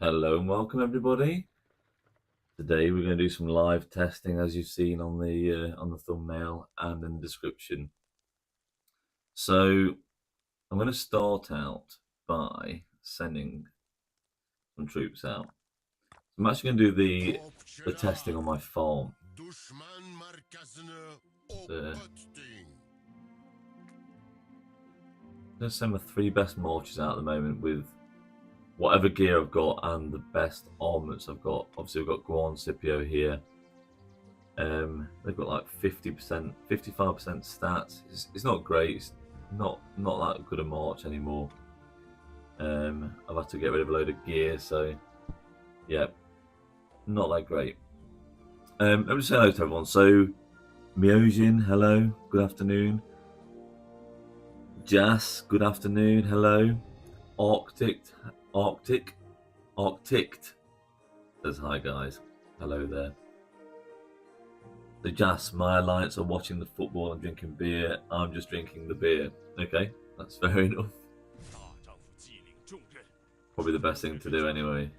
Hello and welcome everybody. Today we're going to do some live testing, as you've seen on the thumbnail and in the description. So I'm going to start out by sending some troops out. I'm actually going to do the testing on my farm. I'm going to send my 3 best marches out at the moment with whatever gear I've got and the best armaments I've got. Obviously I've got Guan Scipio here. They've got like 50%, 55% stats. It's not great. It's not that good a march anymore. I've had to get rid of a load of gear, so yeah, not that great. Let me just say hello to everyone. So Myojin, hello, good afternoon. Jas, good afternoon, hello. Arctic says hi guys, hello there. So Jas, my alliance are watching the football and drinking beer. I'm just drinking the beer. Okay, that's fair enough. Probably the best thing to do anyway.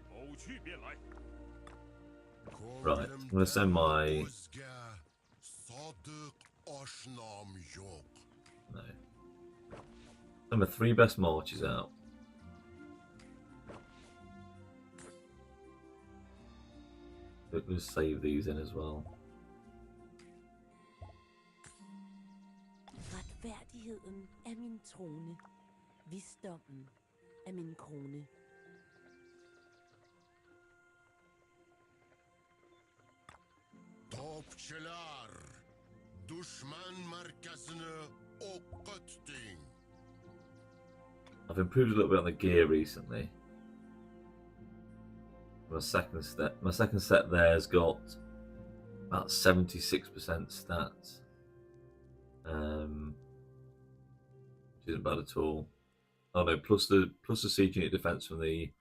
Right, I'm going to send my... No. Send my 3 best marches out. Let's save these in as well. Retfærdigheden er min trone. Visdommen er min krone. Topçular, düşman merkezini okutun. I've improved a little bit on the gear recently. My second set there's got about 76% stats. Which isn't bad at all. Oh no, plus the siege unit defense from the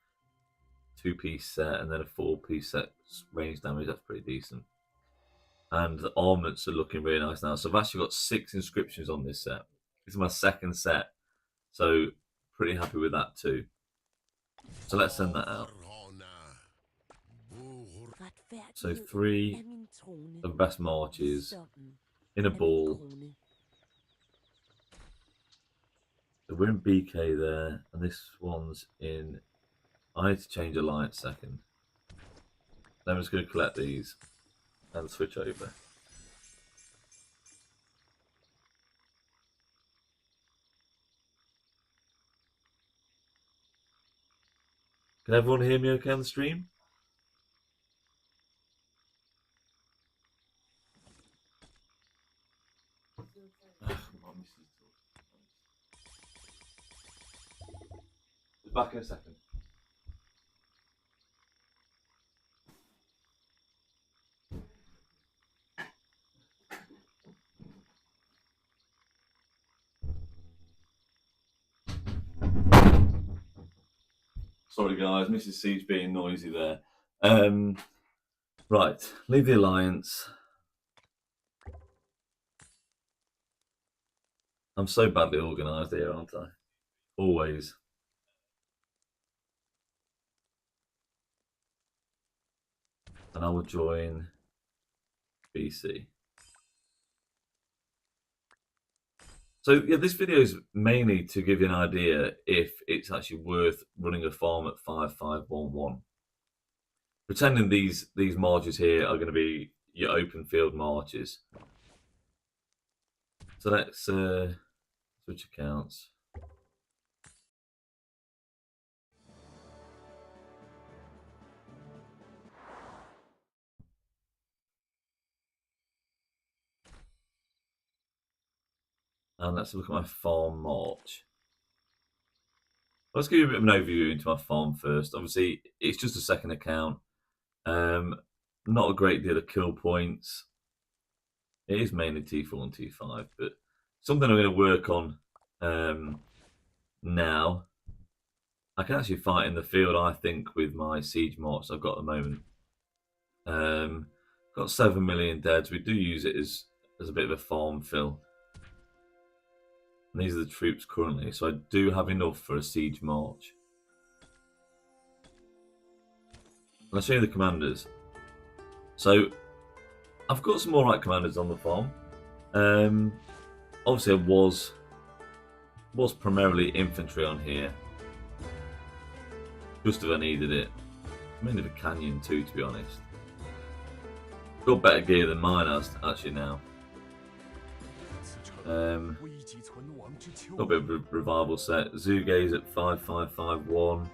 2-piece set and then a 4-piece set range damage, that's pretty decent. And the armaments are looking really nice now. So I've actually got 6 inscriptions on this set. This is my second set, so pretty happy with that too. So let's send that out. So 3 of the best marches in a ball. So we're in BK there, and this one's in... I need to change alliance second. Then I'm just going to collect these and switch over. Can everyone hear me okay on the stream? Back in a second. Sorry guys, Mrs. Siege being noisy there. Right, leave the alliance. I'm so badly organised here, aren't I? Always. And I will join BC. So yeah, this video is mainly to give you an idea if it's actually worth running a farm at 5511. Pretending these marches here are going to be your open field marches. So let's switch accounts. And let's look at my farm march. Let's give you a bit of an overview into my farm first. Obviously, it's just a second account. Not a great deal of kill points. It is mainly T4 and T5, but something I'm going to work on now. I can actually fight in the field, I think, with my siege march I've got at the moment. Got 7 million deads. We do use it as a bit of a farm fill. And these are the troops currently, so I do have enough for a siege march. I'll show you the commanders. So I've got some alright commanders on the farm. Obviously I was primarily infantry on here. Just if I needed it. Mainly for canyon too, to be honest. Got better gear than mine has actually now. Got a bit of a revival set. Zuge's at 5551.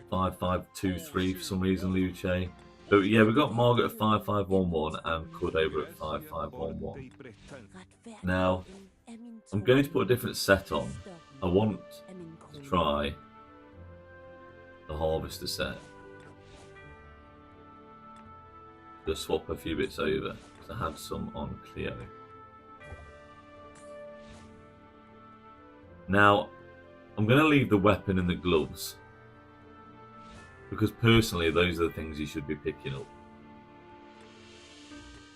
5523 for some reason, Luce. But yeah, we got Margaret at 5511 and Cordova at 5511. Now, I'm going to put a different set on. I want to try the Harvester set. Just swap a few bits over, because I had some on Clio. Now, I'm going to leave the weapon and the gloves, because personally those are the things you should be picking up.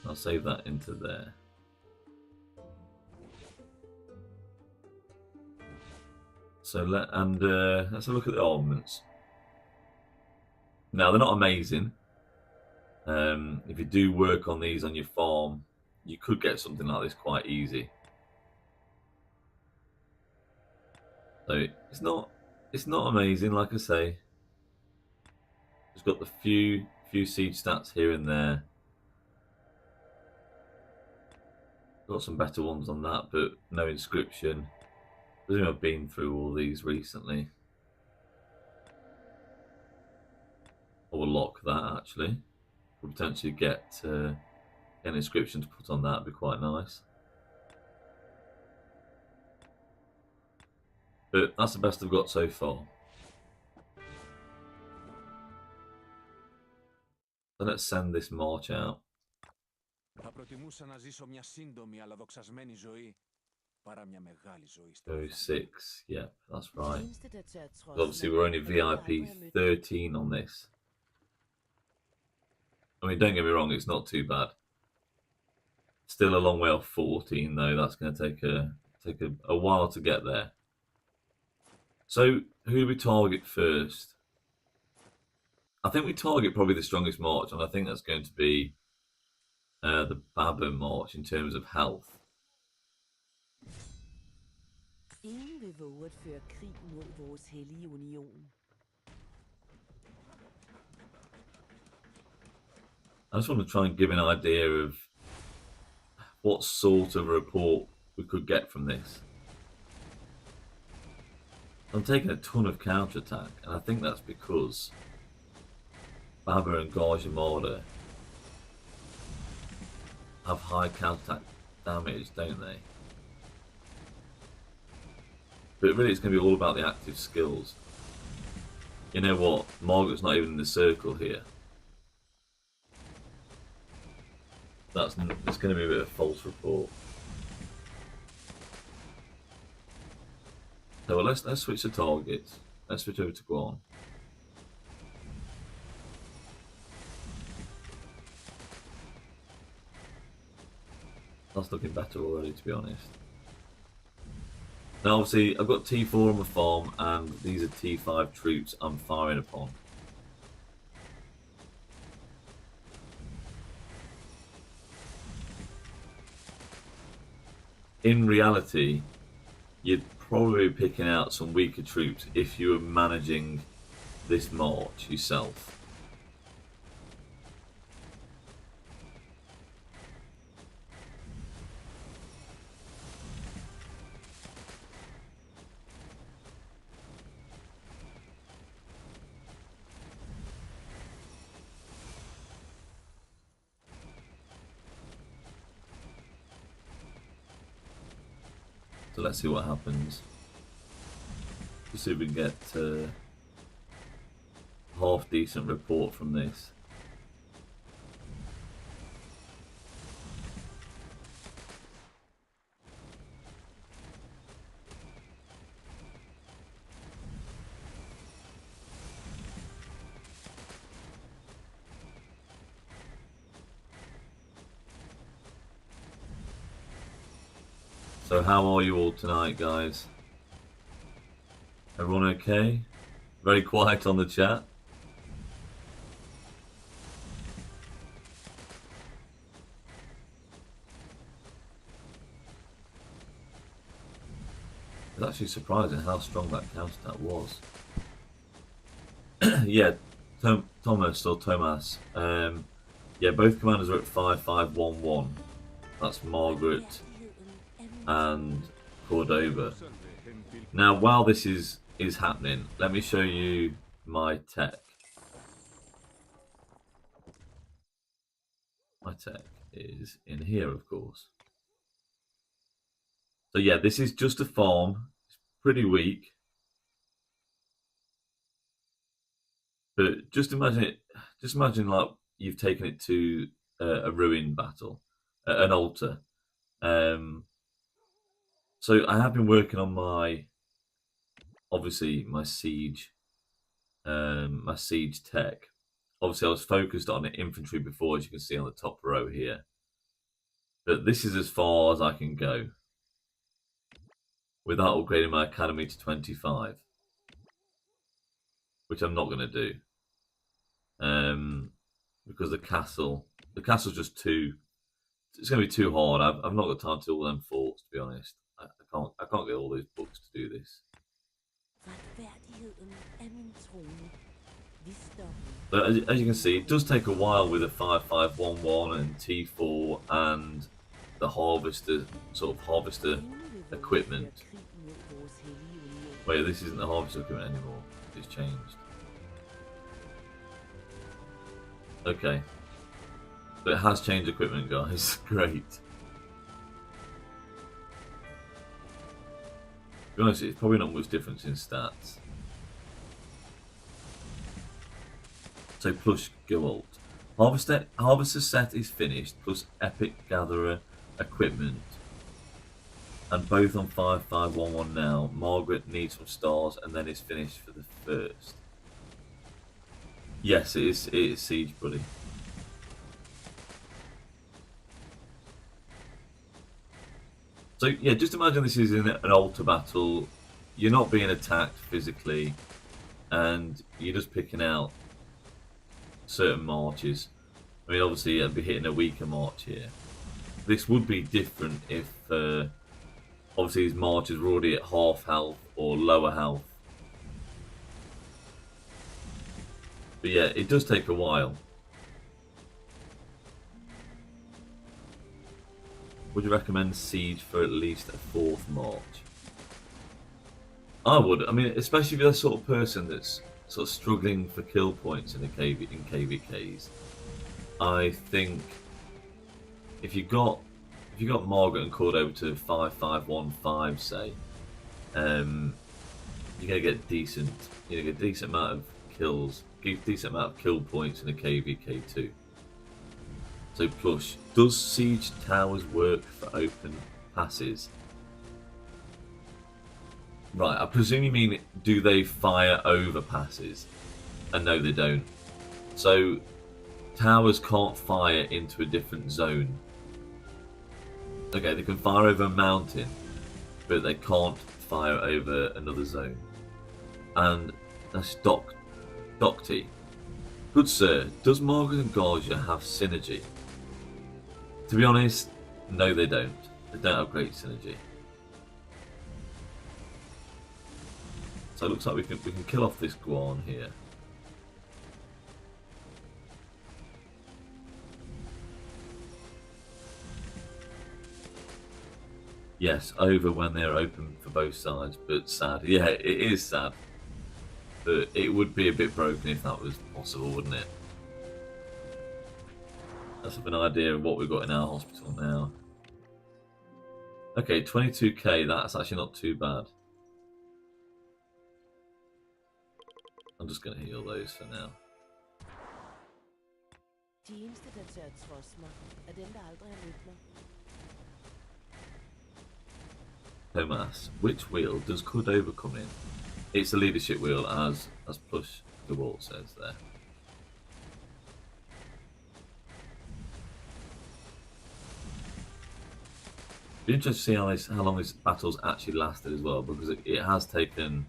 I'll save that into there. So let's have a look at the armaments. Now they're not amazing. If you do work on these on your farm, you could get something like this quite easy. So it's not amazing, like I say. It's got the few siege stats here and there. Got some better ones on that, but no inscription. I presume I've been through all these recently. I will lock that actually. We'll potentially get an inscription to put on that, would be quite nice. But that's the best I've got so far. So let's send this march out. Go 6, yeah, that's right. Obviously we're only VIP 13 on this. I mean, don't get me wrong, it's not too bad. Still a long way off 14 though. That's going to take a while to get there. So who do we target first? I think we target probably the strongest march, and I think that's going to be the Babber march in terms of health. Ingen vil våge at føre krig mod vores hellige union. I just want to try and give an idea of what sort of report we could get from this. I'm taking a ton of counterattack, and I think that's because Babber and Gauge Armada have high counterattack damage, don't they? But really it's going to be all about the active skills. You know what? Margaret's not even in the circle here. It's going to be a bit of a false report. So well, let's switch the targets. Let's switch over to Guan. That's looking better already, to be honest. Now obviously I've got T4 on the farm, and these are T5 troops I'm firing upon. In reality, you'd probably be picking out some weaker troops if you were managing this march yourself. So let's see what happens. Let's see if we can get a half decent report from this. So how are you all tonight, guys? Everyone okay? Very quiet on the chat. It's actually surprising how strong that counterattack was. Yeah, Thomas or Thomas. Yeah, both commanders are at 5511. That's Margaret and Cordova. Now, while this is happening, let me show you my tech. My tech is in here, of course. So yeah, this is just a farm. It's pretty weak. But just imagine it. Just imagine like you've taken it to a ruin battle, an altar. So I have been working on obviously my siege tech. Obviously, I was focused on infantry before, as you can see on the top row here. But this is as far as I can go without upgrading my academy to 25, which I'm not going to do. Because the castle's just too. It's going to be too hard. I've not got time to do all them forts, to be honest. I can't get all those books to do this. But as you can see, it does take a while with a 5511 and T4 and the harvester equipment. Wait, this isn't the harvester equipment anymore. It's changed. Okay. But it has changed equipment, guys. Great. To be honest, it's probably not much difference in stats. So plus Gold. Harvester set is finished, plus Epic Gatherer equipment. And both on 5511 now. Margaret needs some stars and then is finished for the first. Yes, it is Siege Buddy. So yeah, just imagine this is in an altar battle. You're not being attacked physically, and you're just picking out certain marches. I mean, obviously, I'd be hitting a weaker march here. This would be different if, obviously, these marches were already at half health or lower health. But yeah, it does take a while. Would you recommend Siege for at least a 4th march? I would. I mean, especially if you're the sort of person that's sort of struggling for kill points in KVKs. I think if you got Margaret and Cordova to 5515, say, you're gonna get decent. You're gonna get a decent amount of kills, decent amount of kill points in a KVK2. So plush. Does siege towers work for open passes? Right, I presume you mean do they fire over passes? And no, they don't. So towers can't fire into a different zone. Okay, they can fire over a mountain, but they can't fire over another zone. And that's Docty. Good sir, does Margaret and Garja have synergy? To be honest, no they don't. They don't have great synergy. So it looks like we can kill off this Guan here. Yes, over when they're open for both sides, but sad. Yeah, it is sad. But it would be a bit broken if that was possible, wouldn't it? Let's have an idea of what we've got in our hospital now. Okay, 22k, that's actually not too bad. I'm just going to heal those for now. Thomas, which wheel does Cordova come in? It's the leadership wheel, as Plush the Wall says there. Be interesting to see how long this battle's actually lasted as well, because it has taken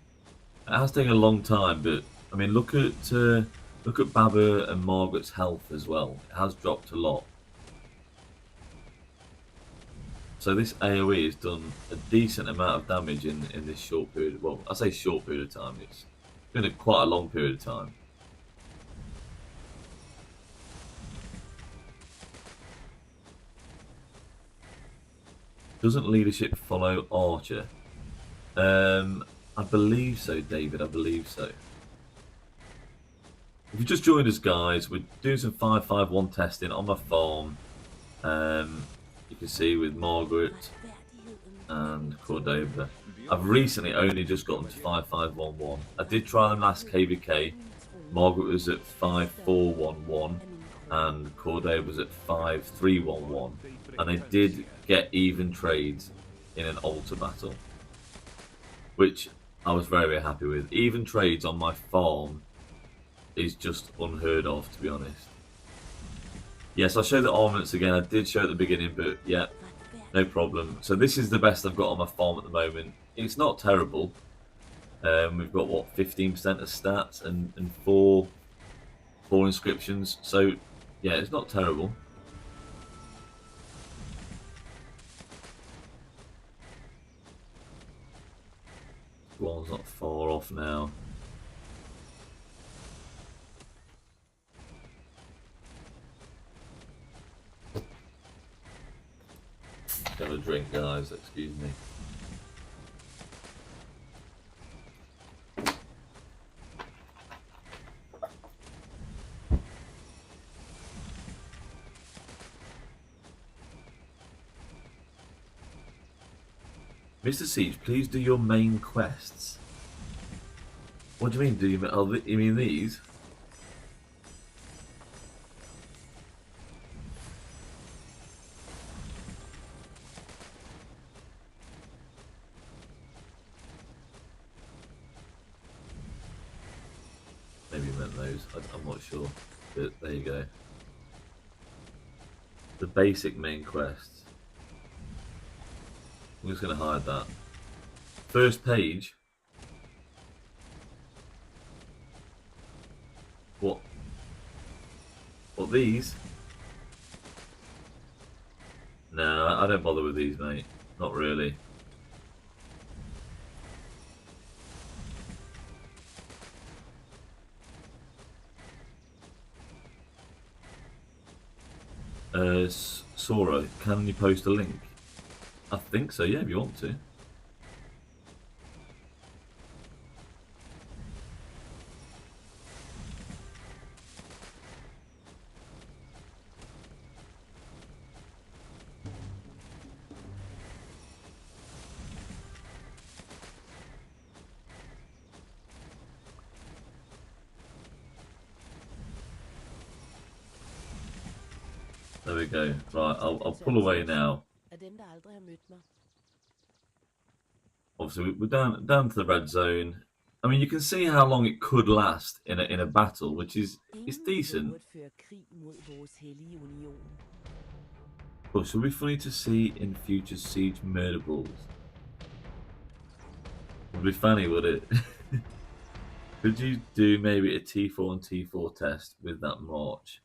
a long time. But I mean, look at Baba and Margaret's health as well. It has dropped a lot. So this AoE has done a decent amount of damage in this short period. Well, I say short period of time. It's been quite a long period of time. Doesn't leadership follow Archer? I believe so, David. I believe so. If you just joined us, guys, we're doing some 551 testing on my farm. You can see with Margaret and Cordova. I've recently only just gotten to 5511. I did try them last KVK. Margaret was at 5411 and Cordova was at 5311. And they did get even trades in an altar battle, which I was very, very happy with. Even trades on my farm is just unheard of, to be honest. Yes, I'll show the armaments again. I did show at the beginning, but yeah, no problem. So this is the best I've got on my farm at the moment. It's not terrible. We've got, what, 15% of stats and four inscriptions. So, yeah, it's not terrible. One's not far off now. Have a drink, guys. Excuse me. Mr. Siege, please do your main quests. What do you mean? Do you mean? Oh, you mean these? Maybe you meant those. I'm not sure. But there you go. The basic main quests. I'm just going to hide that. First page. What? What, these? No, I don't bother with these, mate. Not really. Sora, can you post a link? I think so, yeah, if you want to. There we go. Right, I'll pull away now. Obviously, we're down to the red zone. I mean, you can see how long it could last in a battle, which is decent. But should be funny to see in future siege murder balls. Would be funny, would it? Could you do maybe a T4 and T4 test with that march?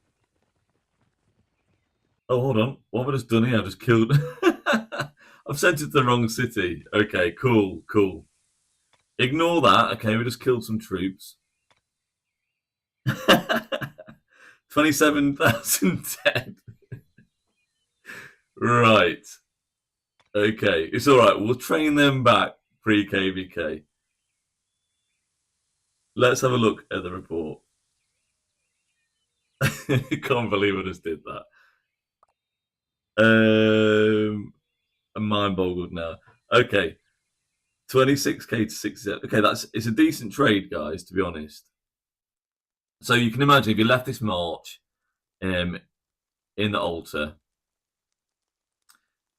Oh, hold on. What have I just done here? I just killed... I've sent it to the wrong city. Okay, cool, cool. Ignore that. Okay, we just killed some troops. 27,000 dead. Right. Okay, it's alright. We'll train them back pre-KVK. Let's have a look at the report. I can't believe I just did that. I'm mind boggled now. Okay. 26k to 67. Okay, it's a decent trade, guys, to be honest. So you can imagine if you left this march in the altar,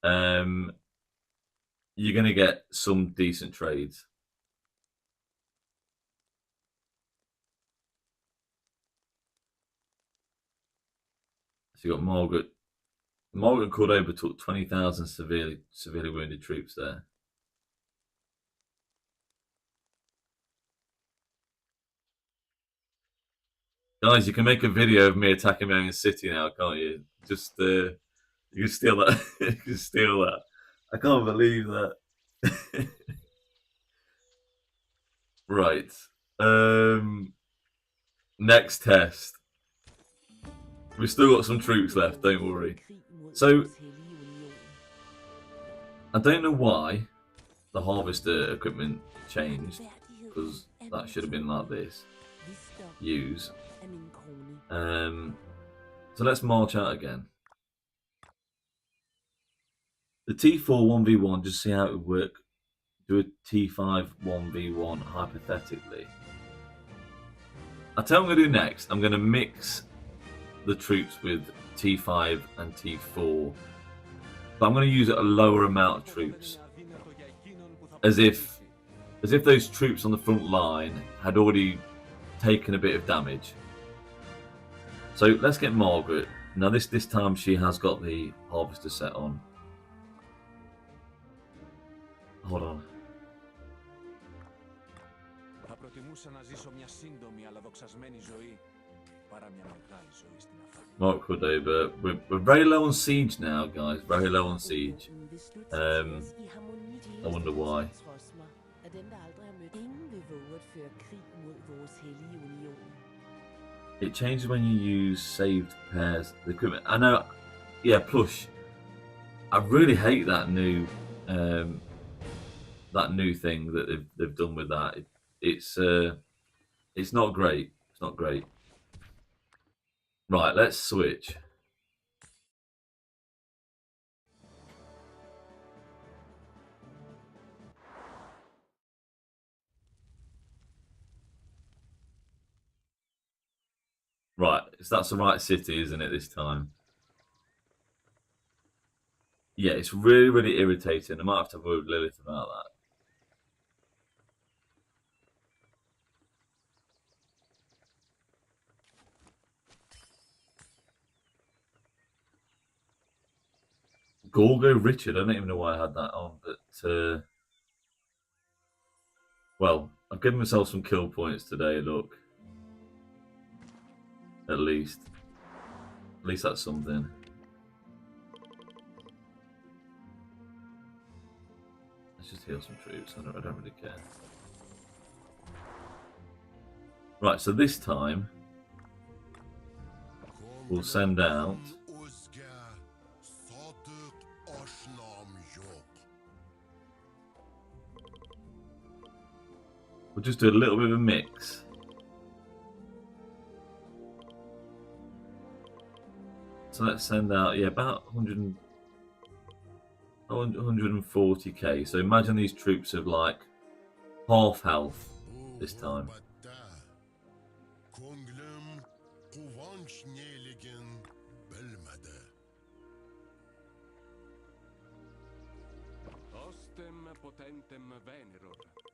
you're going to get some decent trades. So you got Margaret. Margaret and Cordova took 20,000 severely wounded troops there. Guys, you can make a video of me attacking my own city now, can't you? Just you can steal that. You can steal that. I can't believe that. Right. Next test. We've still got some troops left, don't worry. So, I don't know why the harvester equipment changed, because that should have been like this. Use. So let's march out again. The T4 1v1, just see how it would work. Do a T5 1v1 hypothetically. I'll tell you what I'm going to do next. I'm going to mix the troops with T5 and T4. But I'm going to use a lower amount of troops. As if those troops on the front line had already taken a bit of damage. So let's get Margaret. Now this time she has got the harvester set on. Hold on. Mark Cordova. We're very low on siege now, guys. Very low on siege. I wonder why. It changes when you use saved pairs of equipment. I know. Yeah, plush. I really hate that new thing that they've done with that. It's not great. It's not great. Right, let's switch. Right, so that's the right city, isn't it, this time? Yeah, it's really, really irritating. I might have to have a word with Lilith about that. Gorgo Richard, I don't even know why I had that on, but well, I've given myself some kill points today, look. At least that's something. Let's just heal some troops. I don't really care. Right, so this time we'll send out we'll just do a little bit of a mix. So let's send out, yeah, about 140k. So imagine these troops of like half health this time.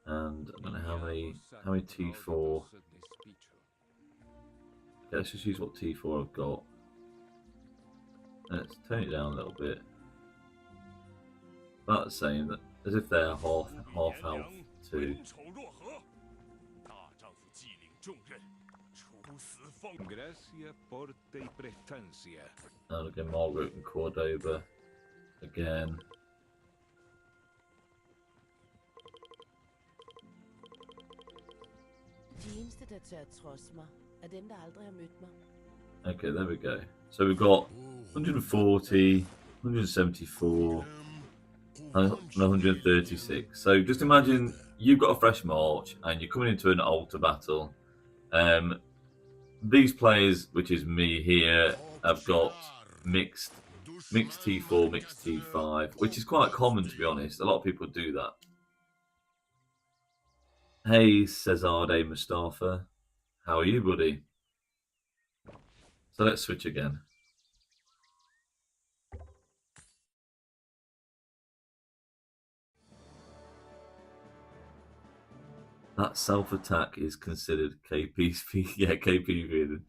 And I don't know how many T4. Okay, let's just use what T4 I've got. Let's turn it down a little bit. About the same, as if they're half health too. And again, Margaret and Cordova again. Okay, there we go. So we've got 140, 174, and 136. So just imagine you've got a fresh march and you're coming into an altar battle. These players, which is me here, have got mixed T4, mixed T5, which is quite common, to be honest. A lot of people do that. Hey, Cesarde Mustafa. How are you, buddy? So let's switch again. That self-attack is considered KP speed. Yeah, KP speed.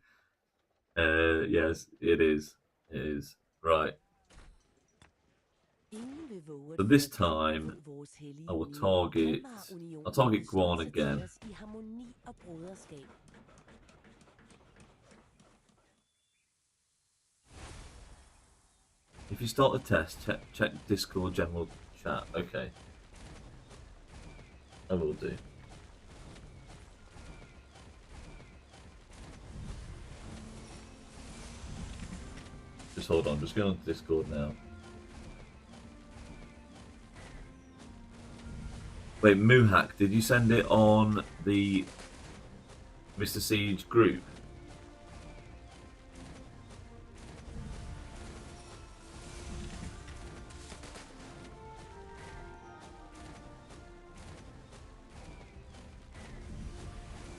Yes, it is. It is. Right. So this time, I'll target Guan again. If you start the test, check Discord general chat. Okay. I will do. Just hold on, just going on to Discord now. Wait, Muhak, did you send it on the Mr. Siege group?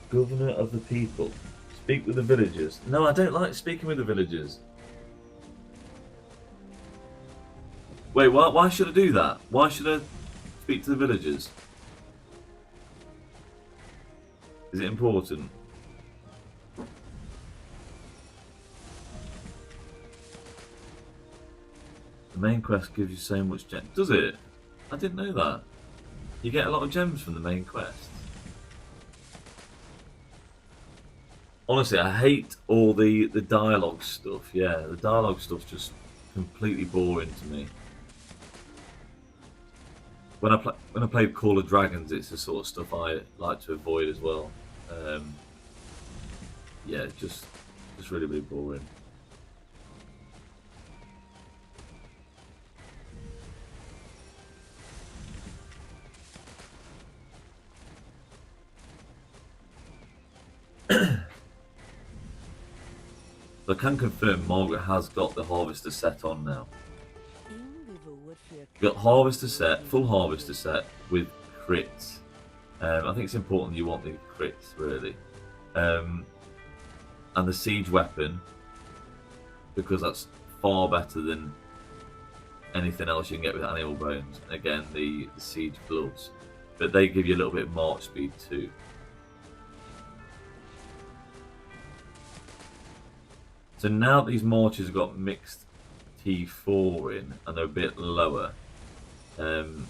Governor of the people. Speak with the villagers. No, I don't like speaking with the villagers. Wait, why should I do that? Why should I speak to the villagers? Is it important? The main quest gives you so much gems. Does it? I didn't know that. You get a lot of gems from the main quest. Honestly, I hate all the dialogue stuff. Yeah, the dialogue stuff's just completely boring to me. When I played Call of Dragons, it's the sort of stuff I like to avoid as well. Yeah, just really, really boring. So I can confirm Margaret has got the Harvester set on now. Got Harvester set, full Harvester set with crits. I think it's important you want the crits, really. And the siege weapon, because that's far better than anything else you can get with animal bones. And again, the siege gloves, but they give you a little bit of march speed too. So now these marches have got mixed T4 in and they're a bit lower, doing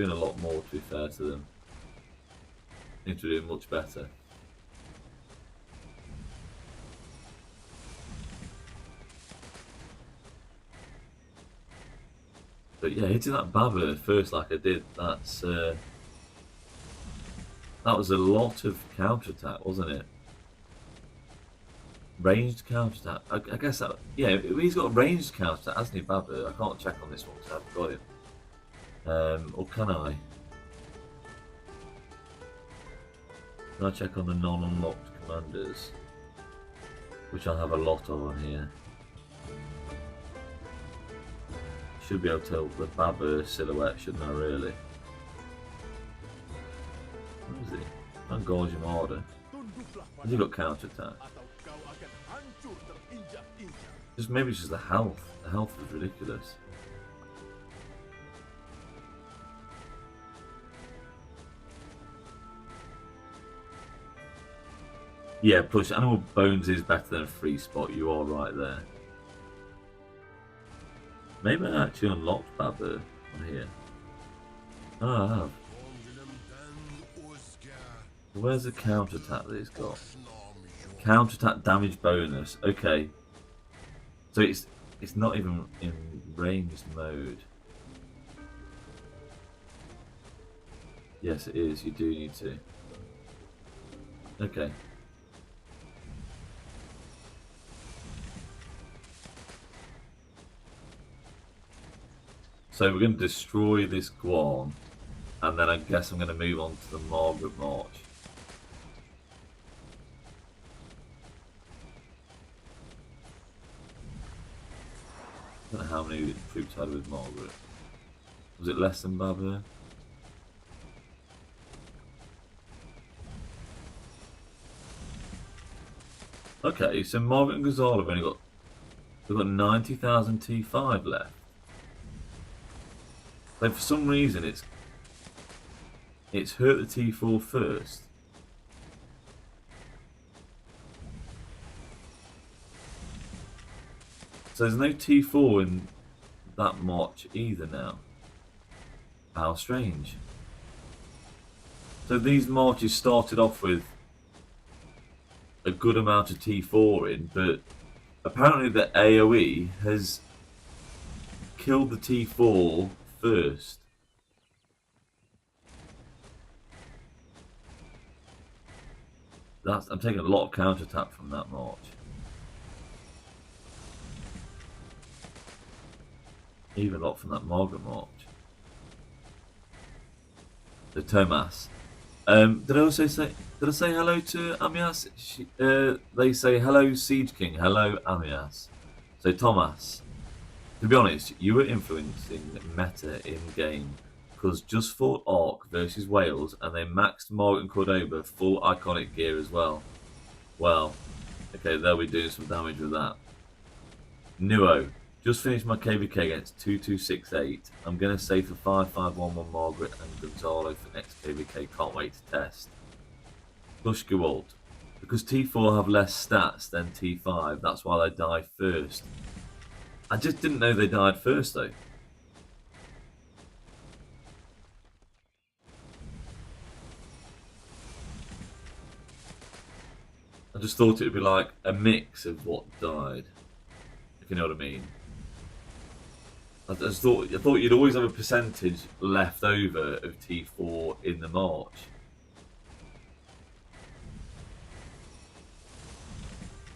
a lot more, to be fair to them. Need to do much better. But yeah, hitting that Baba first like I did, that's that was a lot of counterattack, wasn't it? Ranged counterattack. I guess that, yeah, he's got a ranged counterattack, hasn't he, Baba? I can't check on this one because I haven't got him. Or can I? Can I check on the non-unlocked commanders? Which I have a lot of on here. Should be able to tell the Baba silhouette, shouldn't I, really? What is he? Angorge Armada. Has he got counterattack? Just maybe it's just the health. The health is ridiculous. Yeah, plus animal bones is better than a free spot. You are right there. Maybe I actually unlocked Baba on here. Oh, I have. Where's the counterattack that he's got? Counterattack damage bonus. Okay. So it's not even in ranged mode. Yes, it is. You do need to. Okay. So we're going to destroy this Guan, and then I guess I'm going to move on to the Margaret March. I don't know how many troops I had with Margaret. Was it less than Baba? Okay, so Margaret and Ghazal have only got, they've got 90,000 T5 left. So for some reason it's hurt the T4 first. So there's no T4 in that march either now. How strange. So these marches started off with a good amount of T4 in, but apparently the AoE has killed the T4 first. I'm taking a lot of counterattack from that march. Even a lot from that Margaret march. The Thomas. Did I say hello to Amias? They say hello Siege King, hello Amias. So Thomas, to be honest, you were influencing meta in game because just fought Ark versus Wales and they maxed Margaret and Cordoba full iconic gear as well. Well, okay, they'll be doing some damage with that. Nuo, just finished my KVK against 2268. I'm going to save for 5511 Margaret and Gonzalo for next KVK. Can't wait to test. Bushgewalt, because T4 have less stats than T5, that's why they die first. I just didn't know they died first though. I just thought it would be like a mix of what died, if you know what I mean. I thought you'd always have a percentage left over of T4 in the march.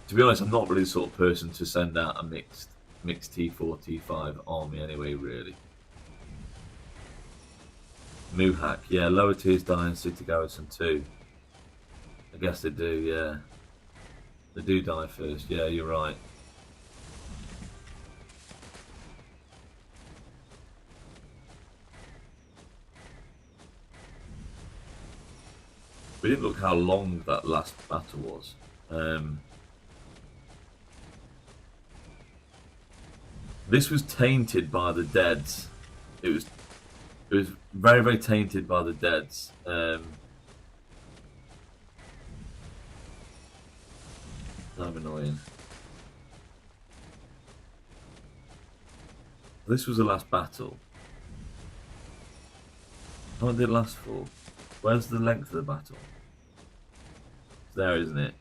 To be honest, I'm not really the sort of person to send out a mixed T4, T5 army anyway, really. Muhak, yeah, lower tiers die in City Garrison too. I guess they do, yeah. They do die first, yeah, you're right. We didn't look how long that last battle was. This was tainted by the deads. It was very, very tainted by the deads. I'm annoying. This was the last battle. How long did it last for? Where's the length of the battle? It's there, isn't it?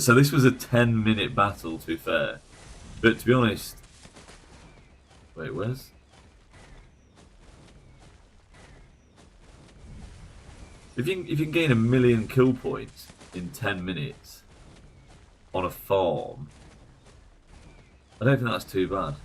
So this was a 10-minute battle, to be fair. But to be honest... Wait, where's... If you can gain 1 million kill points in 10 minutes on a farm, I don't think that's too bad.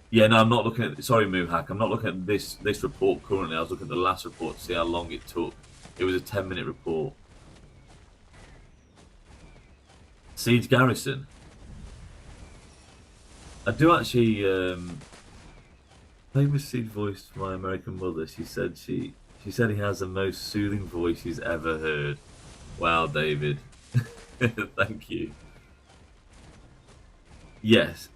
Yeah, no, I'm not looking at... Sorry, Muhak, I'm not looking at this report currently. I was looking at the last report to see how long it took. It was a 10-minute report. Siege Garrison. I do actually... famous Siege voice for my American mother. She said he has the most soothing voice she's ever heard. Wow, David. Thank you. Yes.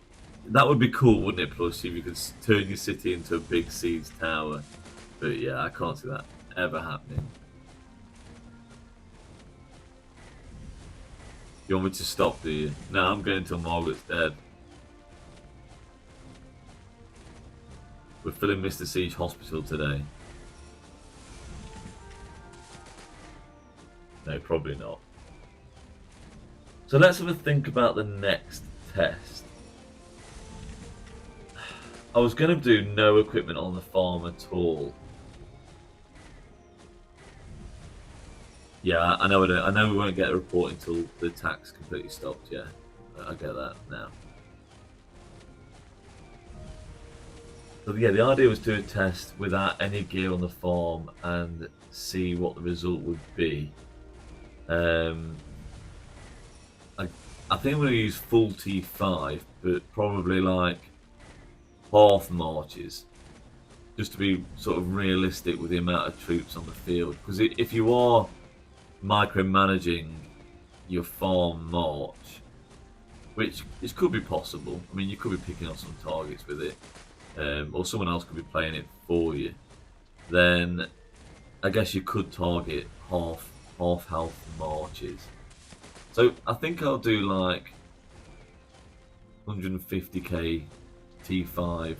That would be cool, wouldn't it, Plus, if you could turn your city into a big siege tower. But yeah, I can't see that ever happening. You want me to stop, do you? No, I'm going until Margaret's dead. We're filling Mr. Siege Hospital today. No, probably not. So let's have a think about the next test. I was going to do no equipment on the farm at all. Yeah, I know we won't get a report until the attack's completely stopped, yeah. I get that now. So yeah, the idea was to do a test without any gear on the farm and see what the result would be. I think I'm going to use full T5, but probably like half marches, just to be sort of realistic with the amount of troops on the field. Because if you are micromanaging your farm march, which could be possible, I mean, you could be picking up some targets with it, or someone else could be playing it for you, then I guess you could target half health marches. So I think I'll do like 150k T5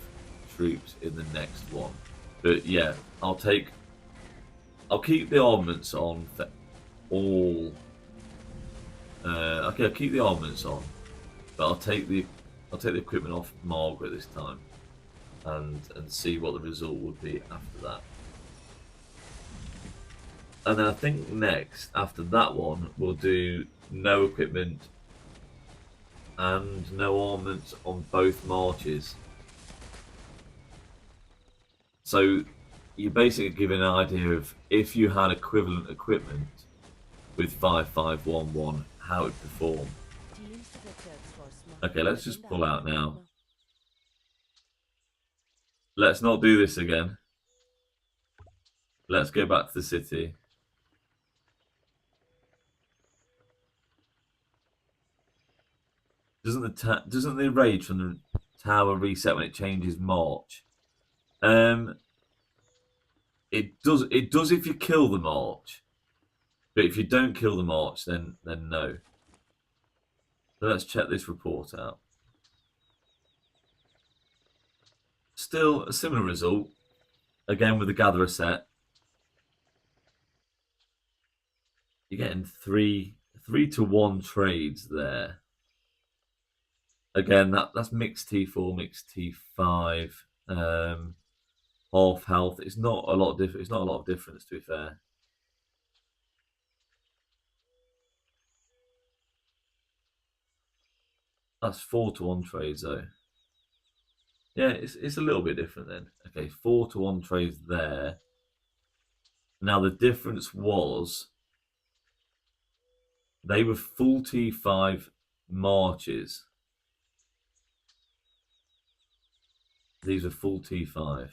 troops in the next one. But yeah, I'll keep the armaments on for all. Okay, I'll keep the armaments on, but I'll take the equipment off Margaret this time, and see what the result would be after that. And then I think next, after that one, we'll do no equipment and no armaments on both marches. So you basically give an idea of if you had equivalent equipment with 5511, how it would perform. Okay, let's just pull out now. Let's not do this again. Let's go back to the city. Doesn't the rage from the tower reset when it changes march? It does if you kill the march, but if you don't kill the march, then no. So let's check this report out. Still a similar result, again with the gatherer set. You're getting 3-to-1 trades there. Again, that's mixed T4, mixed T5, half health. It's not a lot of difference. It's not a lot of difference, to be fair. That's 4-to-1 trades though. Yeah, it's a little bit different then. Okay, 4-to-1 trades there. Now the difference was they were full T5 marches. These are full T5.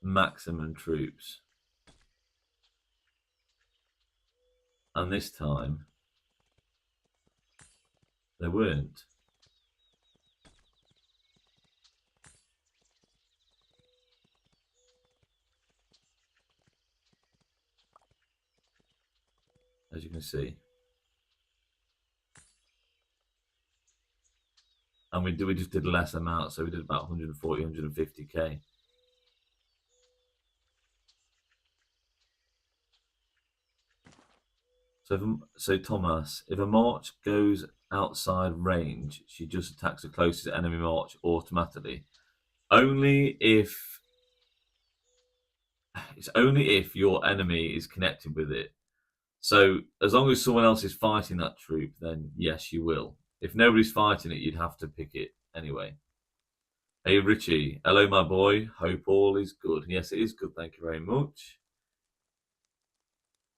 Maximum troops. And this time, they weren't. As you can see. And we just did less amount, so we did about 140, 150k. So Thomas, if a march goes outside range, she just attacks the closest enemy march automatically. It's only if your enemy is connected with it. So as long as someone else is fighting that troop, then yes, you will. If nobody's fighting it, you'd have to pick it anyway. Hey Richie, hello my boy. Hope all is good. Yes, it is good. Thank you very much.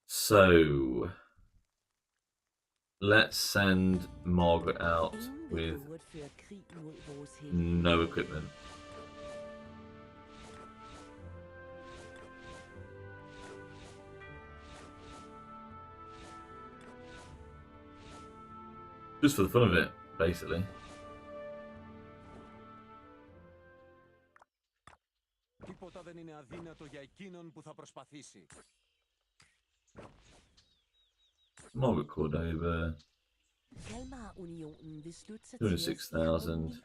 So let's send Margaret out with no equipment. Just for the fun of it, basically. Margaret Cordova. 206,000.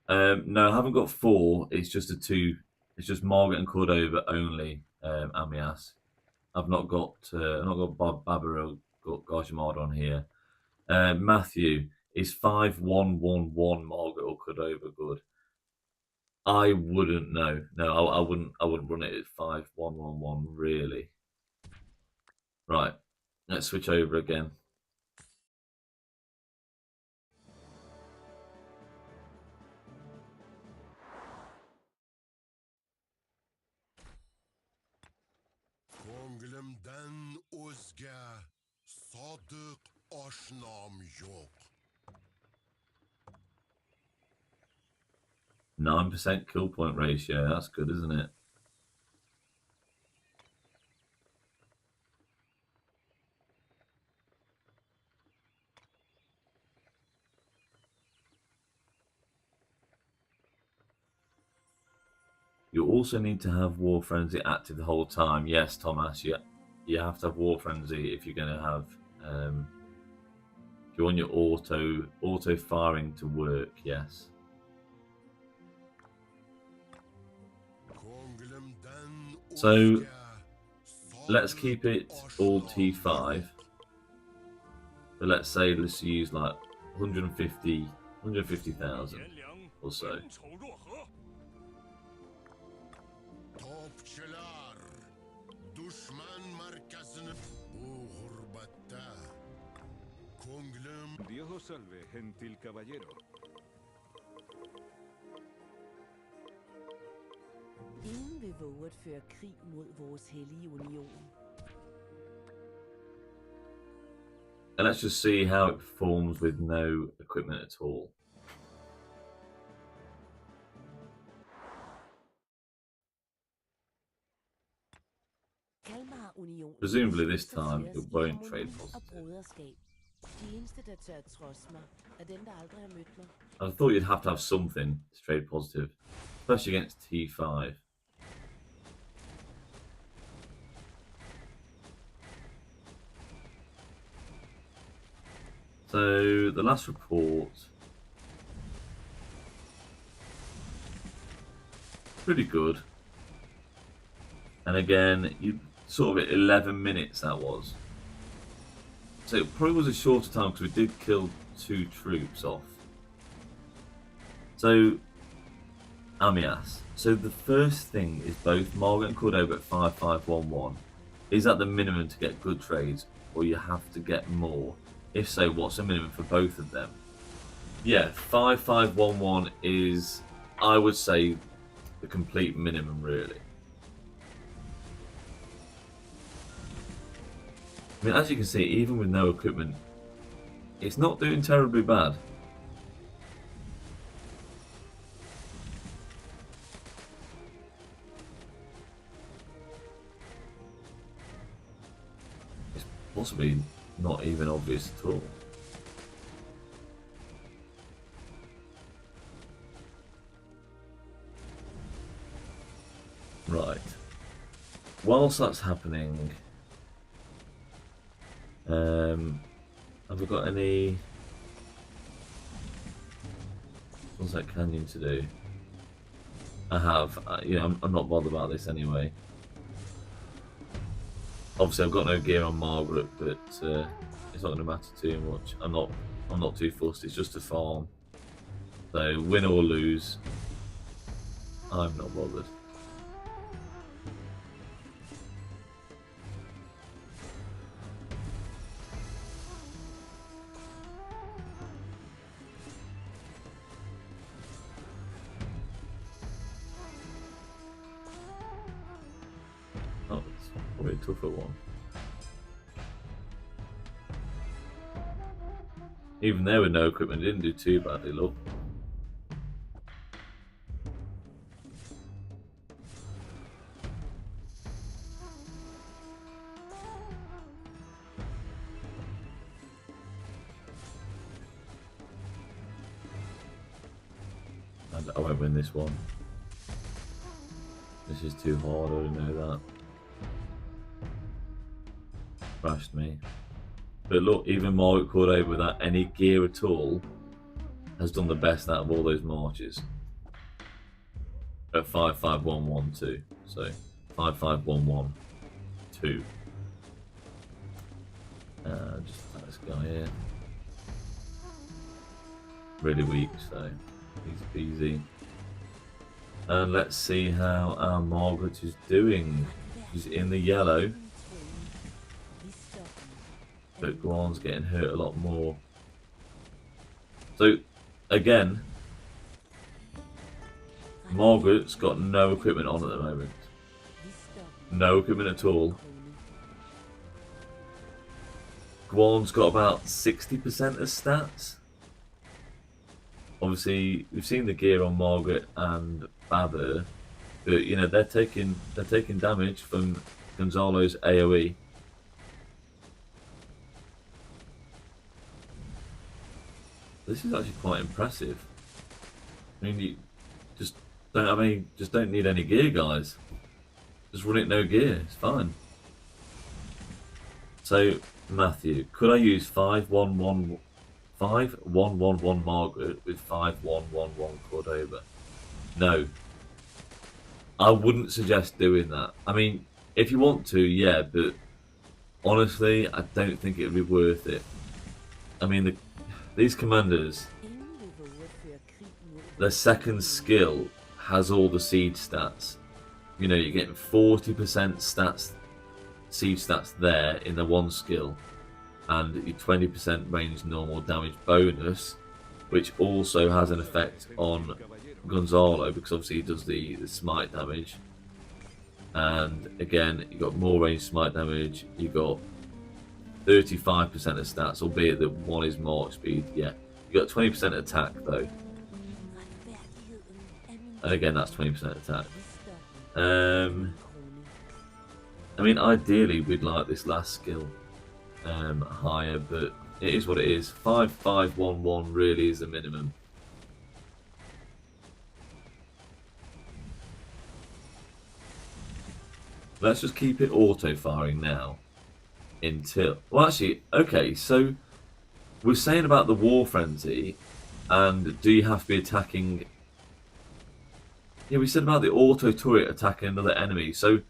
No, I haven't got 4. It's just a 2. It's just Margaret and Cordova only. Amias. I've not got Barbara or Gajamard on here. Matthew, is 5111 Margaret or Cordova good? I wouldn't know. No, I wouldn't run it at 5111 really. Right. Let's switch over again. Ko'nglimdan o'zga sodiq oshnom yo'q. 9% kill point ratio. That's good, isn't it? You also need to have War Frenzy active the whole time. Yes, Thomas, you have to have War Frenzy if you're going to have Do you want your auto firing to work? Yes. So let's keep it all T5. But let's use like 150,000 or so. Topçular, düşman markasını bu gurbatta. Konglum Dios os salve, gentil caballero. Ingen vil våge at føre krig mod vores hellige union. And let's just see how it performs with no equipment at all. Presumably this time it won't trade positive. De eneste, der tør trods mig, er dem, der aldrig har mødt mig. I thought you'd have to have something to trade positive, especially against T5. So the last report, pretty good. And again, you sort of at 11 minutes that was. So it probably was a shorter time because we did kill 2 troops off. So, Amias. So the first thing is both Margaret and Cordoba at 5511. Is that the minimum to get good trades, or you have to get more? If so, what's the minimum for both of them? Yeah, 5511 is, I would say, the complete minimum, really. I mean, as you can see, even with no equipment, it's not doing terribly bad. It's possibly not even obvious at all. Right. Whilst that's happening, have we got any? What's that canyon to do? I have. I'm not bothered about this anyway. Obviously, I've got no gear on Margaret, but it's not going to matter too much. I'm not too fussed. It's just a farm. So win or lose, I'm not bothered. Oh, it's probably a tougher one. Even there with no equipment, it didn't do too badly, look. And I won't win this one. This is too hard, I already know that. Crashed me. But look, even Margaret Corday without any gear at all has done the best out of all those marches. At 55112. So 55112. Just attack this guy here. Really weak, so easy peasy. And let's see how our Margaret is doing. She's in the yellow. But Guan's getting hurt a lot more. So, again, Margaret's got no equipment on at the moment. No equipment at all. Guan's got about 60% of stats. Obviously, we've seen the gear on Margaret and Babur, but you know they're taking damage from Gonzalo's AOE. This is actually quite impressive. I mean, you just don't need any gear, guys. Just run it no gear. It's fine. So, Matthew, could I use 511 5-1-1-1 Margaret with 5-1-1-1 Cordoba. No. I wouldn't suggest doing that. I mean, if you want to, yeah, but honestly, I don't think it would be worth it. I mean, these commanders, their second skill has all the siege stats. You know, you're getting 40% stats, siege stats there in the one skill, and your 20% range normal damage bonus, which also has an effect on Gonzalo, because obviously he does the smite damage. And again, you got more range smite damage, you got 35% of stats, albeit that one is march speed. Yeah, you got 20% attack though, and again that's 20% attack. I mean, ideally we'd like this last skill higher, but it is what it is. 5-5-1-1 really is the minimum. Let's just keep it auto-firing now until... Well, actually, okay, so we're saying about the War Frenzy, and do you have to be attacking... Yeah, we said about the auto-turret attacking another enemy, so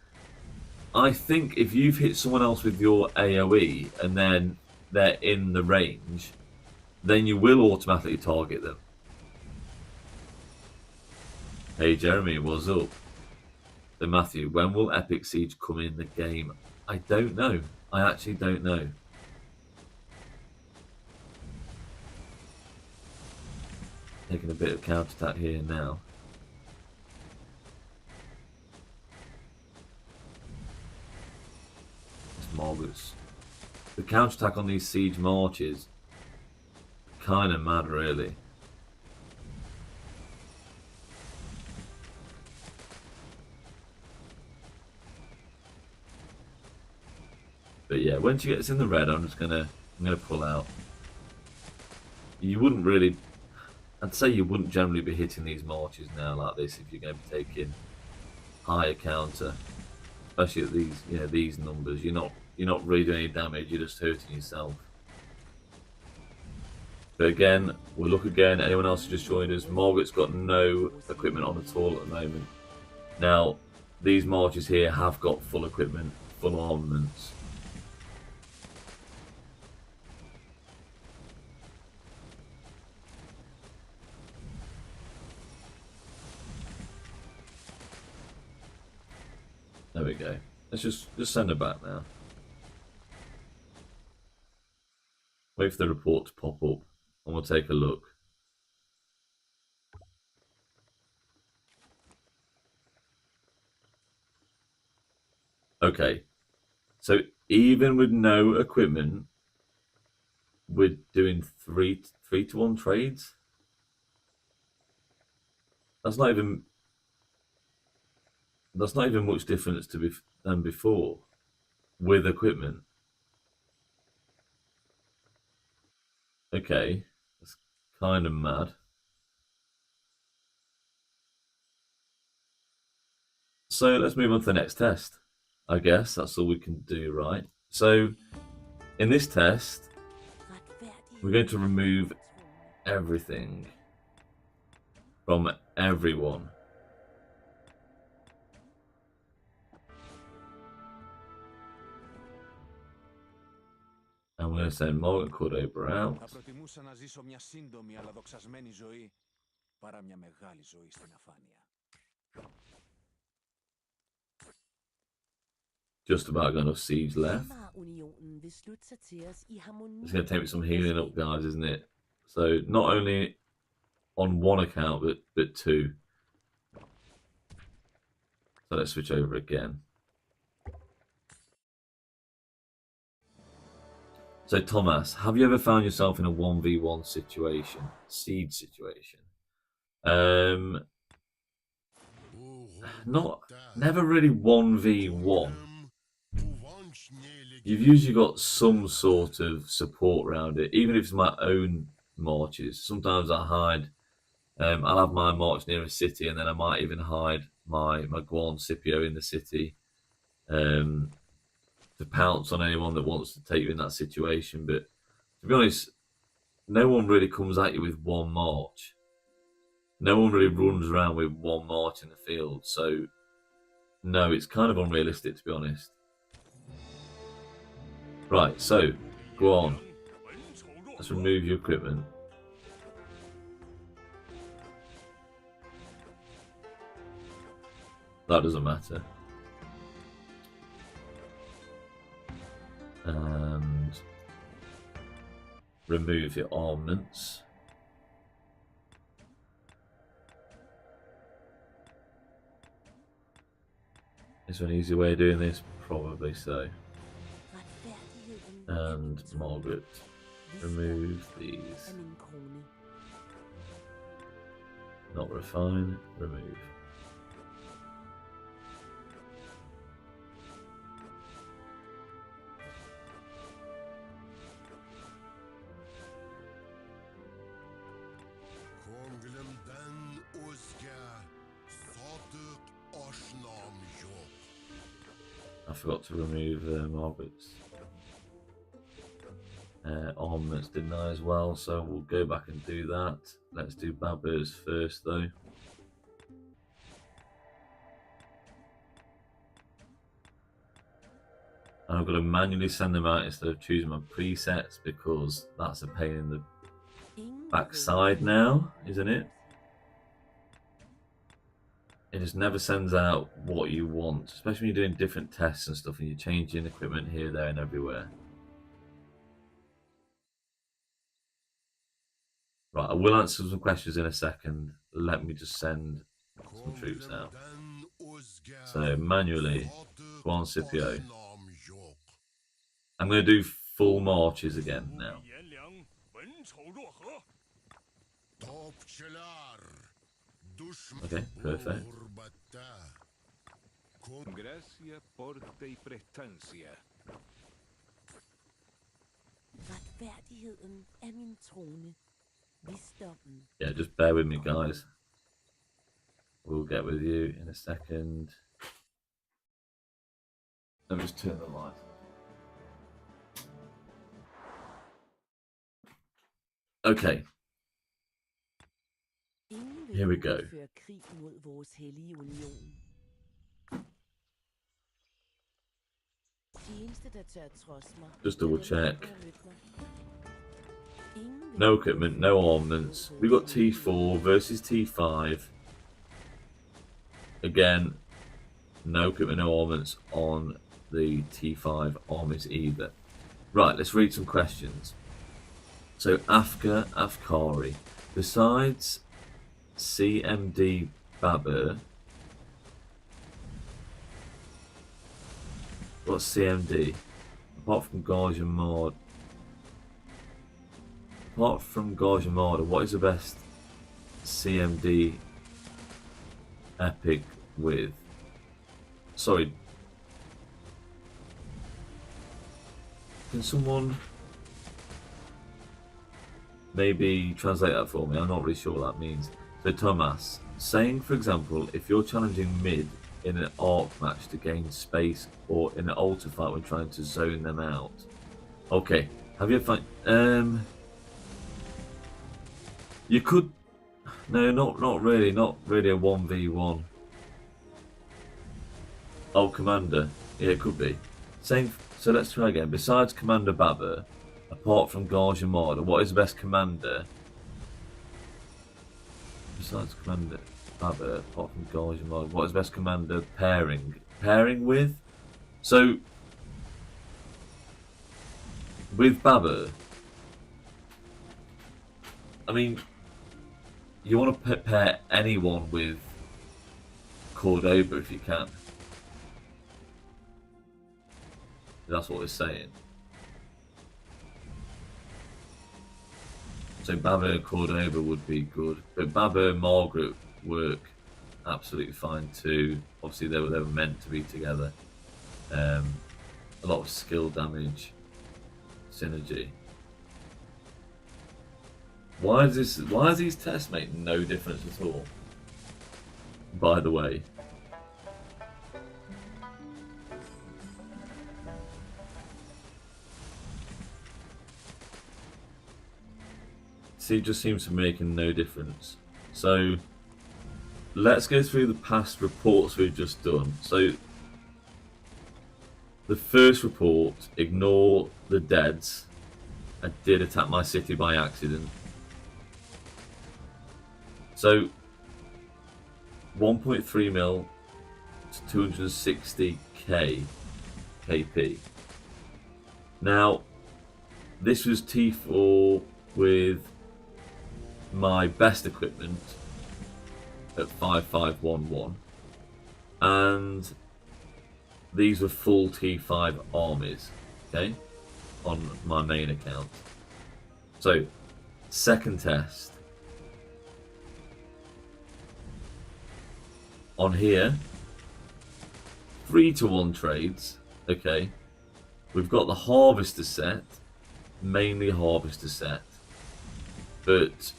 I think if you've hit someone else with your AoE, and then they're in the range, then you will automatically target them. Hey Jeremy, what's up? So Matthew, when will Epic Siege come in the game? I don't know. I actually don't know. Taking a bit of counterattack here now. It's Margaret's. The counterattack on these siege marches, kind of mad really. But yeah, once you get this in the red, I'm gonna pull out. You wouldn't really, I'd say you wouldn't generally be hitting these marches now like this if you're going to be taking higher counter, especially at these, you know, these numbers. You're not really doing any damage. You're just hurting yourself. But again, we'll look again. Anyone else who just joined us? Margaret's got no equipment on at all at the moment. Now, these marches here have got full equipment, full armaments. There we go. Let's just send her back now. Wait for the report to pop up and we'll take a look. Okay. So even with no equipment, we're doing 3-to-1 trades. That's not even much difference than before with equipment. Okay, that's kind of mad. So let's move on to the next test. I guess that's all we can do, right? So in this test, we're going to remove everything from everyone. And we're going to send Margaret Cordoba out. Θα προτιμούσα να ζήσω μια σύντομη αλλά δοξασμένη ζωή παρά μια μεγάλη ζωή στην αφάνεια. Just about got enough siege left. It's going to take me some healing up, guys, isn't it? So not only on one account, but two. So let's switch over again. So Thomas, have you ever found yourself in a 1v1 situation, siege situation? Never really 1v1. You've usually got some sort of support around it, even if it's my own marches. Sometimes I hide, I'll have my march near a city, and then I might even hide my Guan Scipio in the city to pounce on anyone that wants to take you in that situation. But to be honest, no one really comes at you with one march. No one really runs around with one march in the field. So, no, it's kind of unrealistic, to be honest. Right, so, go on. Let's remove your equipment. That doesn't matter. And remove your armaments. Is there an easy way of doing this? Probably so. And Margaret, remove these. Not refine, remove. Ko'nglimdan o'zga sodiq oshnom yo'q. I forgot to remove Margaret's armaments, didn't I, as well? So we'll go back and do that. Let's do Babur's first, though. And I've got to manually send them out instead of choosing my presets because that's a pain in the backside now, isn't it? It just never sends out what you want, especially when you're doing different tests and stuff and you're changing equipment here, there and everywhere. Right, I will answer some questions in a second. Let me just send some troops out. So manually, go on Scipio. I'm going to do full marches again now. Okay, perfect. Gracia, porte y prestancia. Retfærdigheden er min trone. Visdommen. Yeah, just bear with me, guys. We'll get with you in a second. Let me just turn the light on. Okay. Here we go. Krig mod vores hellige union. Just double check. No equipment, no armaments. We've got T4 versus T5. Again, no equipment, no armaments on the T5 armies either. Right, let's read some questions. So, Afkari. Besides CMD Babur, what's CMD? Apart from Garjamard. Apart from Garjamard, what is the best CMD epic with? Sorry. Can someone maybe translate that for me? I'm not really sure what that means. So Thomas, saying for example, if you're challenging mid in an arc match to gain space or in an altar fight when trying to zone them out. Okay, have you ever you could no, not really a 1v1. Oh, Commander. Yeah, it could be. Same. So let's try again. Besides Commander Babur, apart from Garjamard, what is the best commander? Besides Commander Babur, apart from Garjamard, what is the best commander pairing? Pairing with? So, with Babur, I mean, you want to pair anyone with Cordoba if you can. That's what we're saying. So Babur and Cordoba would be good, but Babur and Margaret work absolutely fine too. Obviously, they were meant to be together. A lot of skill damage, synergy. Why is these tests make no difference at all? By the way. just seems to be making no difference. So let's go through the past reports we've just done. So the first report, ignore the deads. I did attack my city by accident. So 1.3 mil to 260k KP. Now this was T4 with my best equipment at 5511, and these were full T5 armies, okay, on my main account. So second test on here, 3-to-1 trades, okay. We've got the harvester set, mainly harvester set, but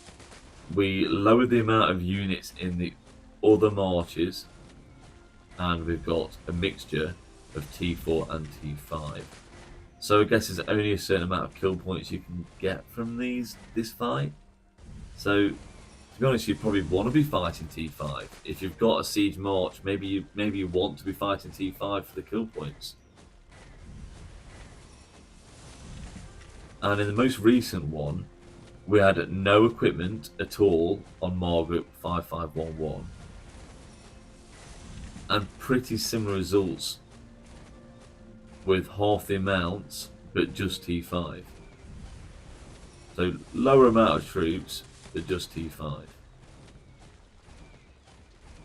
we lowered the amount of units in the other marches, and we've got a mixture of T4 and T5. So I guess there's only a certain amount of kill points you can get from this fight. So to be honest, you probably want to be fighting T5. If you've got a siege march, maybe you want to be fighting T5 for the kill points. And in the most recent one, we had no equipment at all on Margaret 5511, and pretty similar results with half the amounts but just T5. So lower amount of troops but just T5,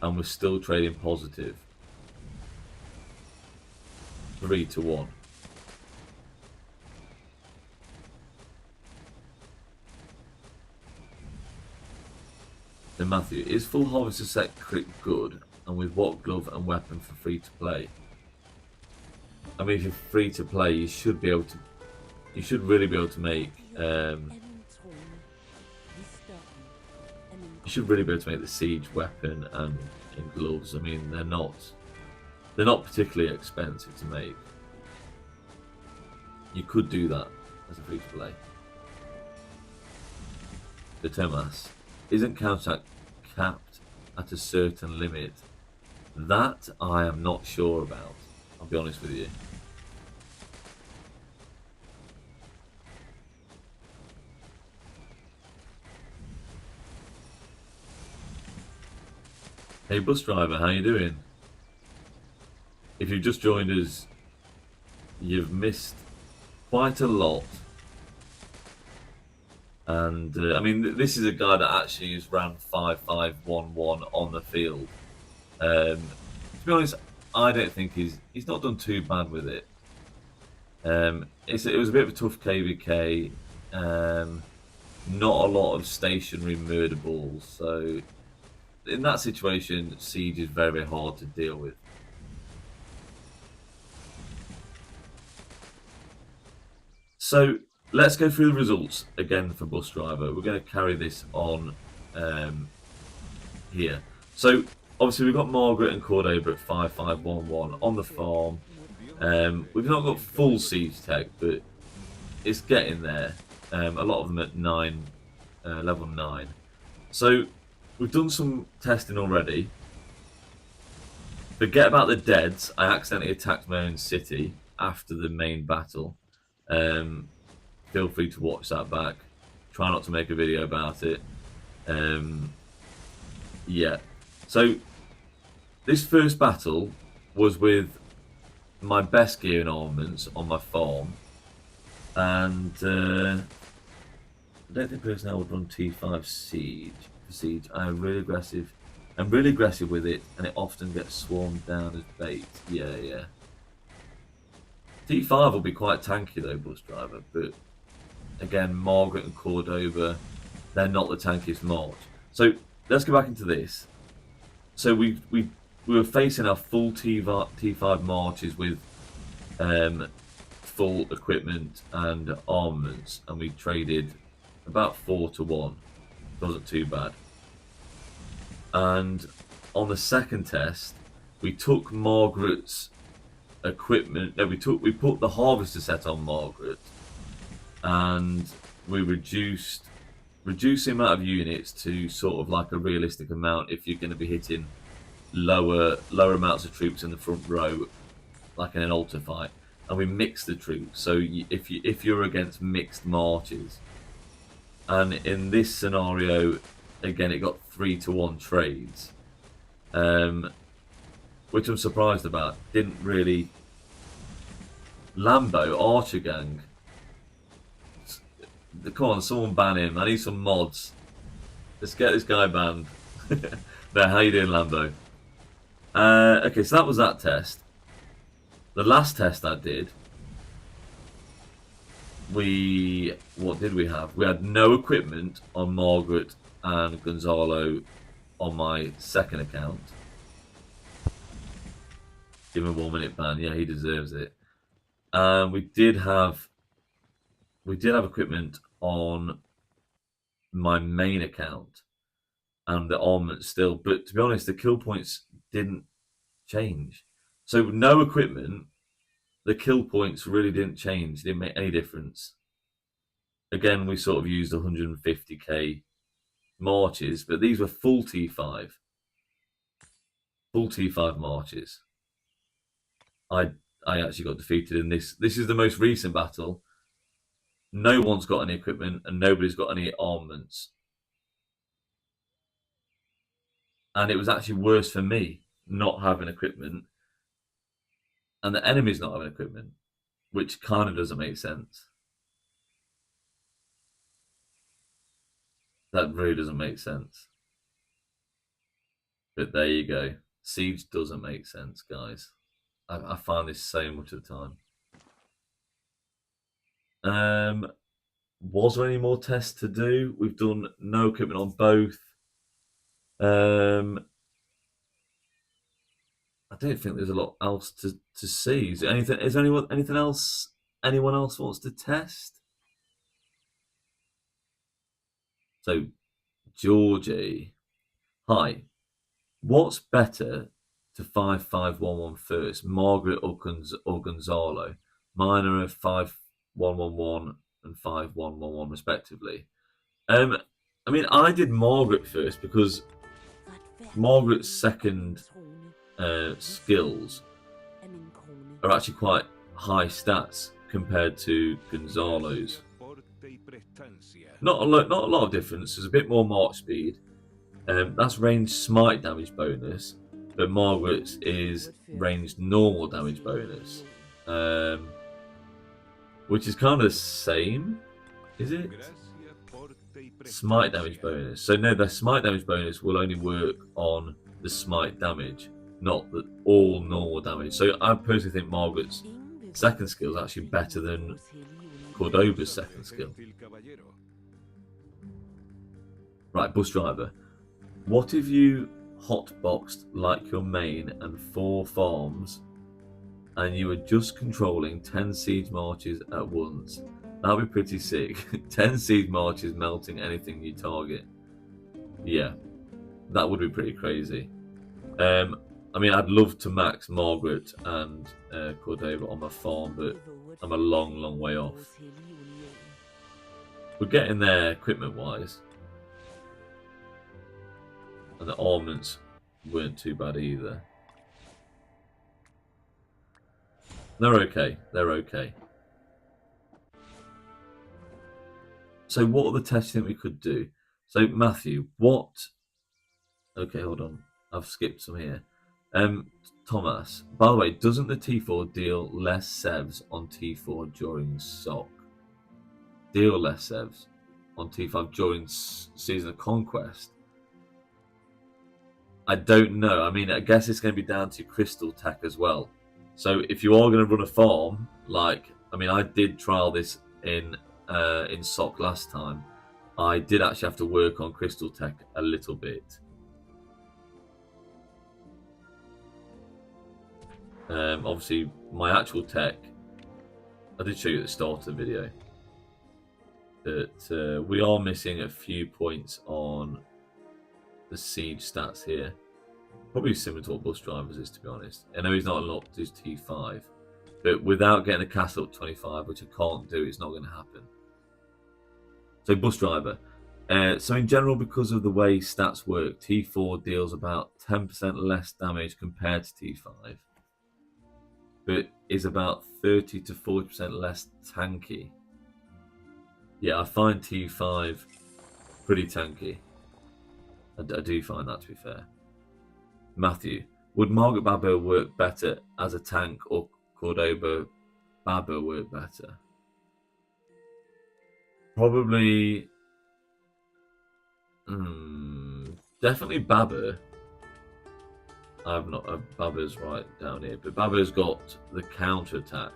and we're still trading positive, 3-to-1. So Matthew, is full harvester set crit good, and with what glove and weapon for free to play? I mean, if you're free to play, you should be able to. You should really be able to make. You should really be able to make the siege weapon and gloves. I mean, they're not particularly expensive to make. You could do that as a free to play. The Thomas. Isn't counterattack capped at a certain limit? That I am not sure about, I'll be honest with you. Hey bus driver, how you doing? If you've just joined us, you've missed quite a lot. And I mean, this is a guy that actually has ran 5511 on the field. To be honest, I don't think he's not done too bad with it. It was a bit of a tough KVK. Not a lot of stationary murder balls, so in that situation, siege is very, very hard to deal with. So let's go through the results again for bus driver. We're going to carry this on here. So obviously we've got Margaret and Cordoba at 5511 on the farm. We've not got full siege tech, but it's getting there. A lot of them at level 9. So we've done some testing already. Forget about the deads. I accidentally attacked my own city after the main battle. Feel free to watch that back. Try not to make a video about it. Yeah. So this first battle was with my best gear and armaments on my farm, and I don't think personnel would run T5 siege. I'm really aggressive. I'm really aggressive with it, and it often gets swarmed down as bait. Yeah. T5 will be quite tanky though, bus driver, but again, Margaret and Cordoba, they're not the tankiest march. So let's go back into this. So we were facing our full T5 marches with full equipment and armaments, and we traded about 4-to-1. Wasn't too bad. And on the second test, we took Margaret's equipment. No, we put the harvester set on Margaret, and we reduced reduce the amount of units to sort of like a realistic amount if you're going to be hitting lower amounts of troops in the front row, like in an altar fight, and we mix the troops. So if you're against mixed marches, and in this scenario, again, it got 3-to-1 trades, which I'm surprised about. Didn't really. Lambo Archer Gang. Come on, someone ban him. I need some mods. Let's get this guy banned. There, how you doing, Lambo? Okay, so that was that test. The last test I did, what did we have? We had no equipment on Margaret and Gonzalo on my second account. Give him a 1-minute ban. Yeah, he deserves it. And we did have equipment on my main account and the armaments still, but to be honest, the kill points didn't change. So no equipment, the kill points really didn't change, didn't make any difference. Again, we sort of used 150k marches, but these were full T5 marches. I actually got defeated in this. This is the most recent battle. No one's got any equipment and nobody's got any armaments. And it was actually worse for me not having equipment and the enemy's not having equipment, which kind of doesn't make sense. That really doesn't make sense. But there you go. Siege doesn't make sense, guys. I find this so much of the time. Was there any more tests to do? We've done no equipment on both. I don't think there's a lot else to see. Is there anything? Is there anything else anyone else wants to test? So, Georgie, hi. What's better to 5-5-1-1 first, Margaret or Gonzalo? Mine are a 5-1-1-1 and 5-1-1-1 respectively. I mean, I did Margaret first because Margaret's second skills are actually quite high stats compared to Gonzalo's. Not a lot of difference. There's a bit more march speed. That's range smite damage bonus, but Margaret's is ranged normal damage bonus, which is kind of the same, is it? Smite damage bonus. So no, the smite damage bonus will only work on the smite damage, not the all normal damage. So I personally think Margaret's second skill is actually better than Cordoba's second skill. Right, bus driver. What if you hotboxed like your main and 4 farms and you were just controlling 10 siege marches at once? That'd be pretty sick. 10 siege marches melting anything you target. Yeah, that would be pretty crazy. I mean, I'd love to max Margaret and Cordoba on my farm, but I'm a long way off. We're getting there equipment-wise. And the armaments weren't too bad either. They're okay. They're okay. So what are the tests you think we could do? So Matthew, what... Okay, hold on. I've skipped some here. Thomas, by the way, doesn't the T4 deal less sevs on T4 during SOC? Deal less sevs on T5 during Season of Conquest? I don't know. I mean, I guess it's going to be down to crystal tech as well. So if you are going to run a farm, like, I mean, I did trial this in SOC last time. I did actually have to work on crystal tech a little bit. Obviously, my actual tech, I did show you at the start of the video that we are missing a few points on the siege stats here. Probably similar to what bus drivers is, to be honest. I know he's not unlocked his T5, but without getting the castle up 25, which I can't do, it's not going to happen. So bus driver, So in general, because of the way stats work, T4 deals about 10% less damage compared to T5, but is about 30 to 40% less tanky. Yeah, I find T5 pretty tanky. I do find that, to be fair. Matthew, would Margaret Babbo work better as a tank, or Cordoba Babbo work better? Probably... definitely Babbo. I've not... Babbo's right down here, but Babbo's got the counter attack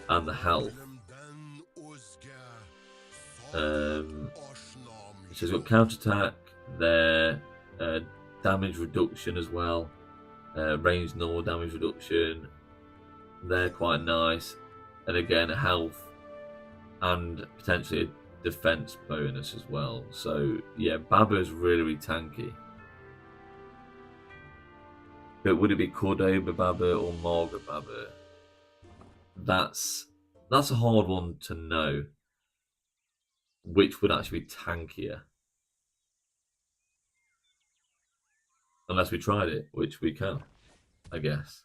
and the health. So he's got counter attack, their damage reduction as well, range normal damage reduction. They're quite nice, and again health and potentially a defense bonus as well. So yeah, Babbo's really, really tanky. But would it be Cordoba Babbo or Margaret Babbo? That's a hard one to know. Which would actually be tankier? Unless we tried it, which we can, I guess.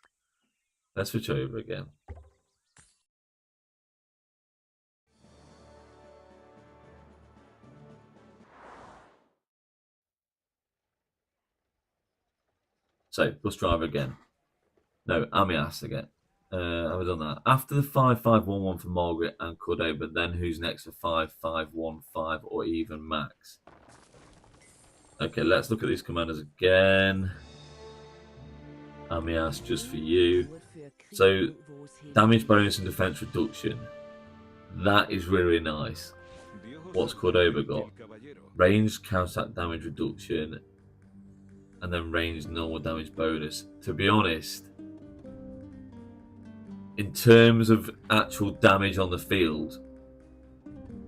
Let's switch over again. So, bus driver again. No, Amias again. Have we done that? After the 5511 for Margaret and Cordoba, then who's next for 5515 or even Max? Okay, let's look at these commanders again. Amias just for you. So, damage bonus and defense reduction. That is really nice. What's Cordoba got? Ranged counter damage reduction. And then ranged normal damage bonus. To be honest, in terms of actual damage on the field,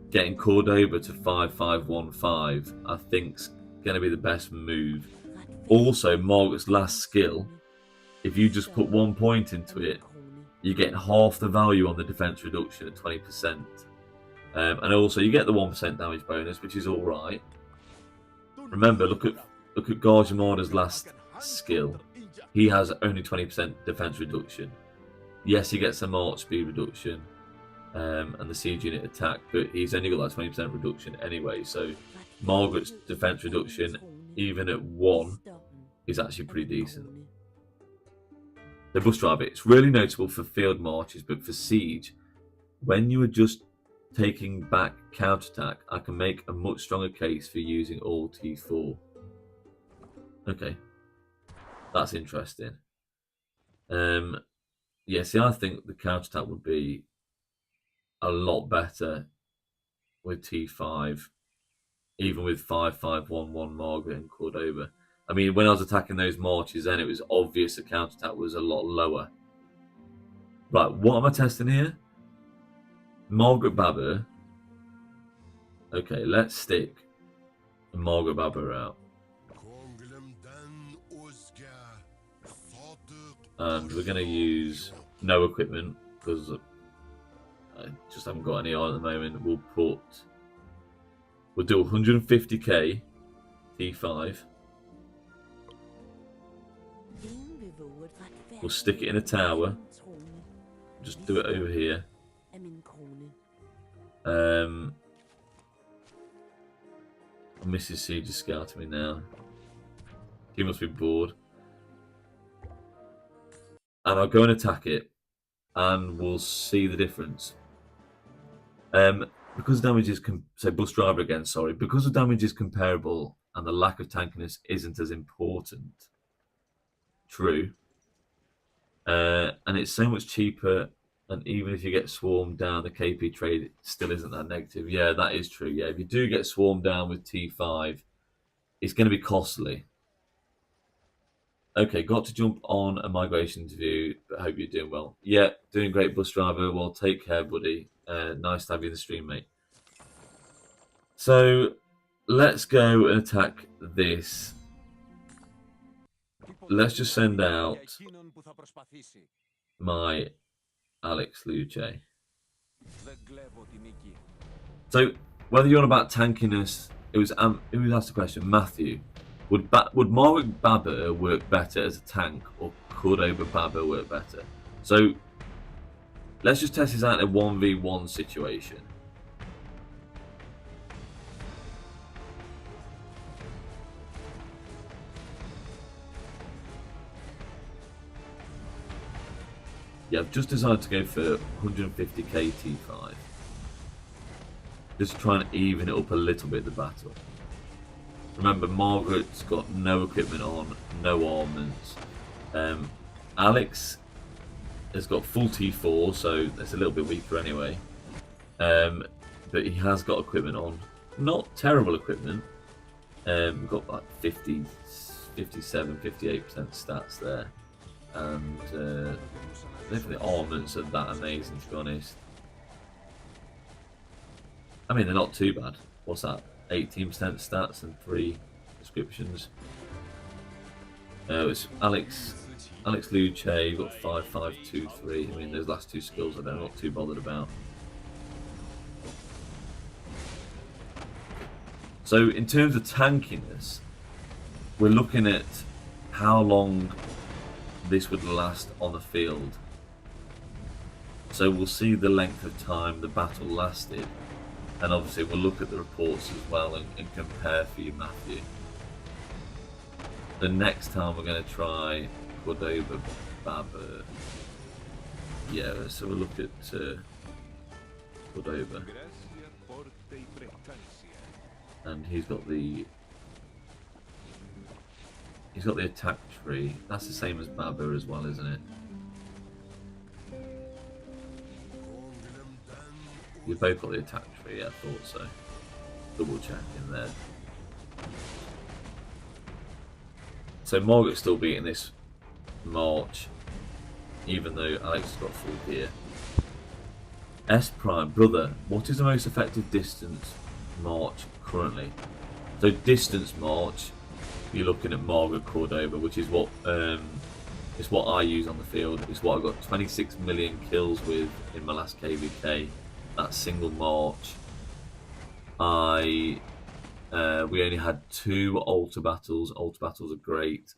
getting Cordoba to 5515, I think's going to be the best move. Also, Margaret's last skill, if you just put 1 point into it, you get half the value on the defense reduction at 20%. And also, you get the 1% damage bonus, which is all right. Remember, look at Garjamada's last skill. He has only 20% defense reduction. Yes, he gets a march speed reduction and the siege unit attack, but he's only got that 20% reduction anyway. So Margaret's defense reduction, even at 1, is actually pretty decent. The bus driver, it's really notable for field marches, but for siege, when you are just taking back counterattack, I can make a much stronger case for using all T4. Okay, that's interesting. Yeah, see, I think the counterattack would be a lot better with T5, even with 5511 Margaret and Cordoba. I mean, when I was attacking those marches, then it was obvious the counterattack was a lot lower. Right, what am I testing here? Margaret Babbo. Okay, let's stick Margaret Babbo out. And we're going to use no equipment because I just haven't got any on at the moment. We'll do 150k T5. We'll stick it in a tower. Just do it over here. Mrs. Siege is scouting me now. He must be bored. And I'll go and attack it, and we'll see the difference. Because damage is bus driver again. Sorry, because the damage is comparable and the lack of tankiness isn't as important. True. And it's so much cheaper. And even if you get swarmed down, the KP trade still isn't that negative. Yeah, that is true. Yeah, if you do get swarmed down with T5, it's going to be costly. Okay, got to jump on a migration interview, but hope you're doing well. Yeah, doing great, bus driver. Well, take care, buddy. Nice to have you in the stream, mate. So, let's go and attack this. Let's just send out my Alex Luce. So, whether you're on about tankiness it was asked the question, Matthew, would Margaret Babber work better as a tank, or could Oba Babber work better? So let's just test this out in a 1v1 situation. Yeah, I've just decided to go for 150k T5. Just to try and even it up a little bit, the battle. Remember, Margaret's got no equipment on, no armaments. Alex has got full T4, so it's a little bit weaker anyway. But he has got equipment on. Not terrible equipment. We've got like 50, 57, 58% stats there. And I don't think the armaments are that amazing, to be honest. I mean, they're not too bad. What's that? 18% stats and 3 descriptions. It's Alex Luce, you've got 5, 5, 2, 3. I mean, those last 2 skills I'm not too bothered about. So, in terms of tankiness, we're looking at how long this would last on the field. So we'll see the length of time the battle lasted, and obviously we'll look at the reports as well and compare for you, Matthew. The next time we're going to try Cordoba Babber. Yeah, let's have a look at Cordoba. And he's got the attack tree. That's the same as Babber as well, isn't it? You've both got the attack tree, yeah, I thought so. Double check in there. So Margaret's still beating this march, even though Alex has got full gear. S Prime, brother, what is the most effective distance march currently? So distance march, you're looking at Margaret Cordoba, which is what it's what I use on the field. It's what I got 26 million kills with in my last KVK. That single march. We only had 2 altar battles. Altar battles are great.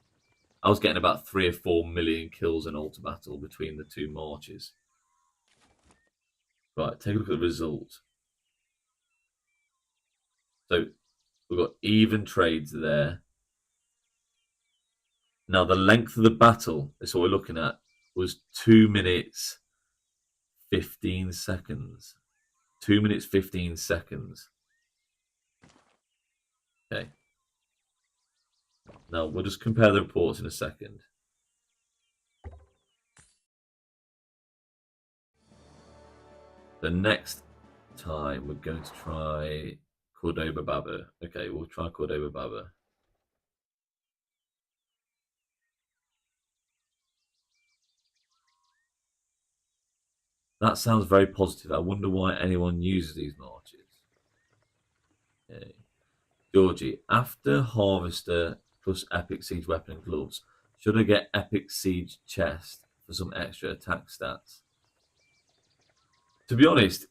I was getting about 3 or 4 million kills in altar battle between the 2 marches. Right, take a look at the result. So we've got even trades there. Now the length of the battle, that's what we're looking at, was 2 minutes 15 seconds. 2 minutes 15 seconds. Okay. Now we'll just compare the reports in a second. The next time we're going to try Cordoba Babber. Okay, we'll try Cordoba Babber. That sounds very positive. I wonder why anyone uses these marches. Okay. Georgie, after Harvester plus Epic Siege Weapon and Gloves, should I get Epic Siege Chest for some extra attack stats? To be honest,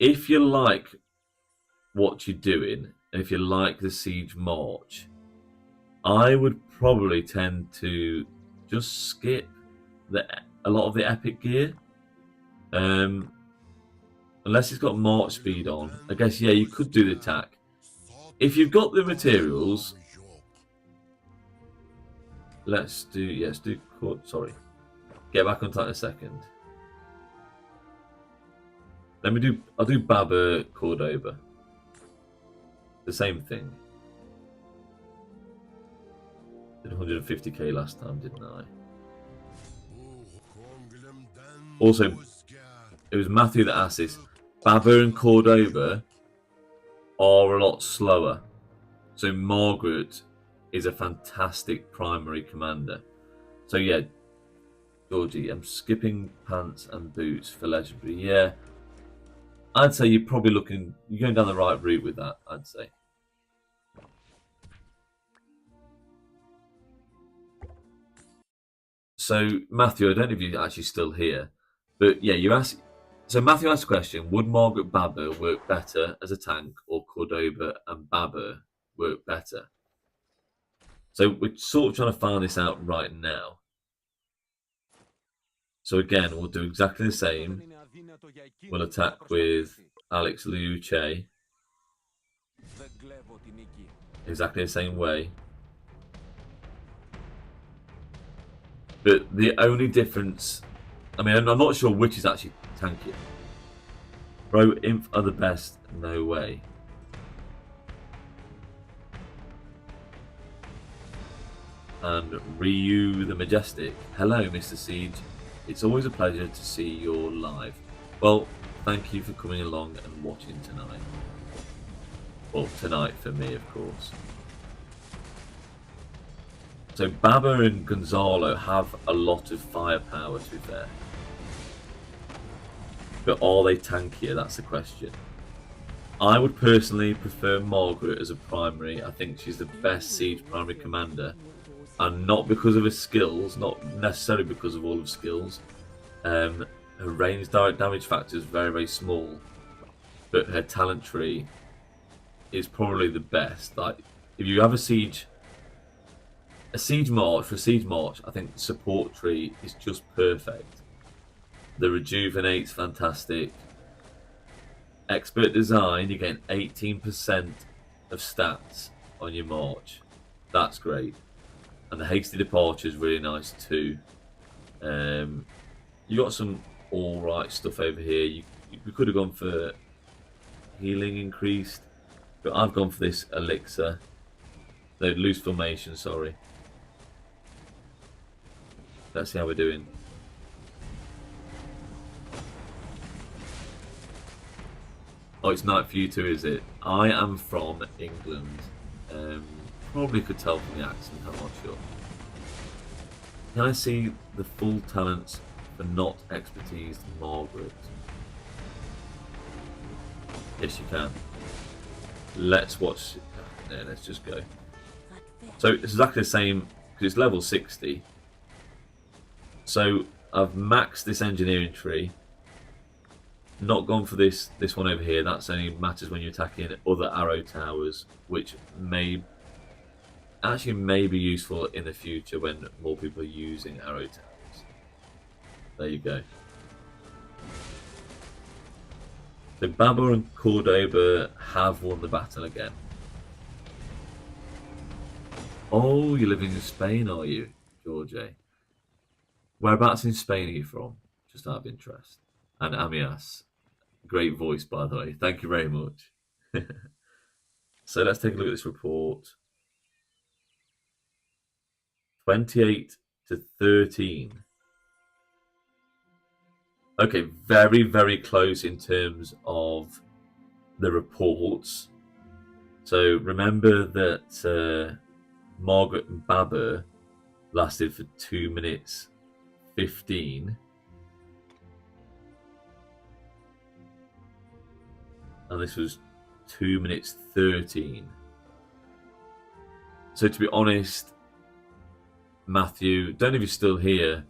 if you like what you're doing, and if you like the Siege March, I would probably tend to just skip a lot of the Epic gear. Unless it's got March speed on. I guess, yeah, you could do the attack. If you've got the materials, let's do, sorry. Get back on that in a second. I'll do Babber Cordoba. The same thing. Did 150k last time, didn't I? Also, it was Matthew that asked this. Babber and Cordoba are a lot slower. So Margaret is a fantastic primary commander. So yeah, Georgie, I'm skipping pants and boots for legendary. Yeah, I'd say you're going down the right route with that, I'd say. So Matthew, I don't know if you're actually still here, but yeah, you asked So Matthew asked a question: would Margaret Baber work better as a tank, or Cordoba and Baber work better? So we're sort of trying to find this out right now. So again, we'll do exactly the same. We'll attack with Alex Luce. Exactly the same way. But the only difference... I mean, I'm not sure which is actually tankier. Bro, Inf are the best. No way. And Ryu the Majestic. Hello, Mr. Siege. It's always a pleasure to see you're live. Well, thank you for coming along and watching tonight. Well, tonight for me, of course. So Baba and Gonzalo have a lot of firepower, to be fair. But are they tankier? That's the question. I would personally prefer Margaret as a primary. I think she's the best siege primary commander. And not because of her skills, not necessarily because of all of her skills. Her range direct damage factor is very, very small. But her talent tree is probably the best. Like, if you have a siege march, I think the support tree is just perfect. The rejuvenate's fantastic. Expert design, you get 18% of stats on your march. That's great. And the hasty departure is really nice too. You got some alright stuff over here. We could have gone for healing increased, but I've gone for this elixir. No, loose formation, sorry. Let's see how we're doing. Oh, it's night for you too, is it? I am from England. Probably could tell from the accent, I'm not sure. Can I see the full talents for not expertise Margaret? Yes, you can. Let's watch. Yeah, let's just go. So it's exactly the same because it's level 60. So I've maxed this engineering tree. Not gone for this one over here. That's only matters when you're attacking other arrow towers, which may be useful in the future when more people are using arrow towers. There you go. So Baba and Cordoba have won the battle again. Oh, you're living in Spain, are you, George? Whereabouts in Spain are you from? Just out of interest. And Amias. Great voice, by the way. Thank you very much. So let's take a look at this report. 28 to 13. Okay, very, very close in terms of the reports. So remember that Margaret and Baba lasted for 2 minutes 15. And this was 2 minutes 13. So to be honest, Matthew, don't know if you're still here,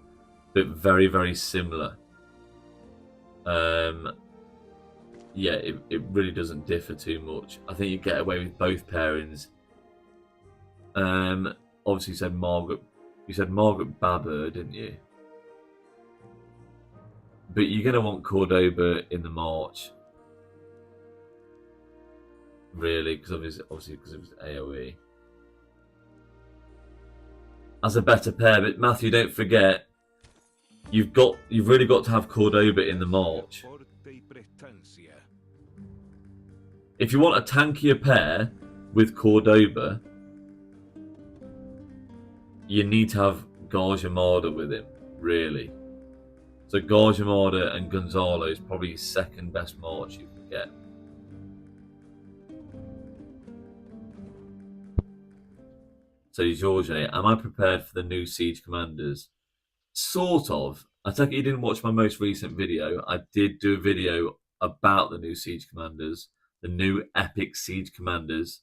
but very, very similar. Yeah, it really doesn't differ too much. I think you get away with both pairings. Obviously you said Margaret Baba, didn't you? But you're gonna want Cordoba in the march. Really, because obviously because it was AoE. As a better pair, but Matthew, don't forget, you've really got to have Cordoba in the march. If you want a tankier pair with Cordoba, you need to have Garjamada with him, really. So Garjamada and Gonzalo is probably his second best march you can get. So George, am I prepared for the new Siege Commanders? Sort of. I take it you didn't watch my most recent video. I did do a video about the new Siege Commanders, the new epic Siege Commanders.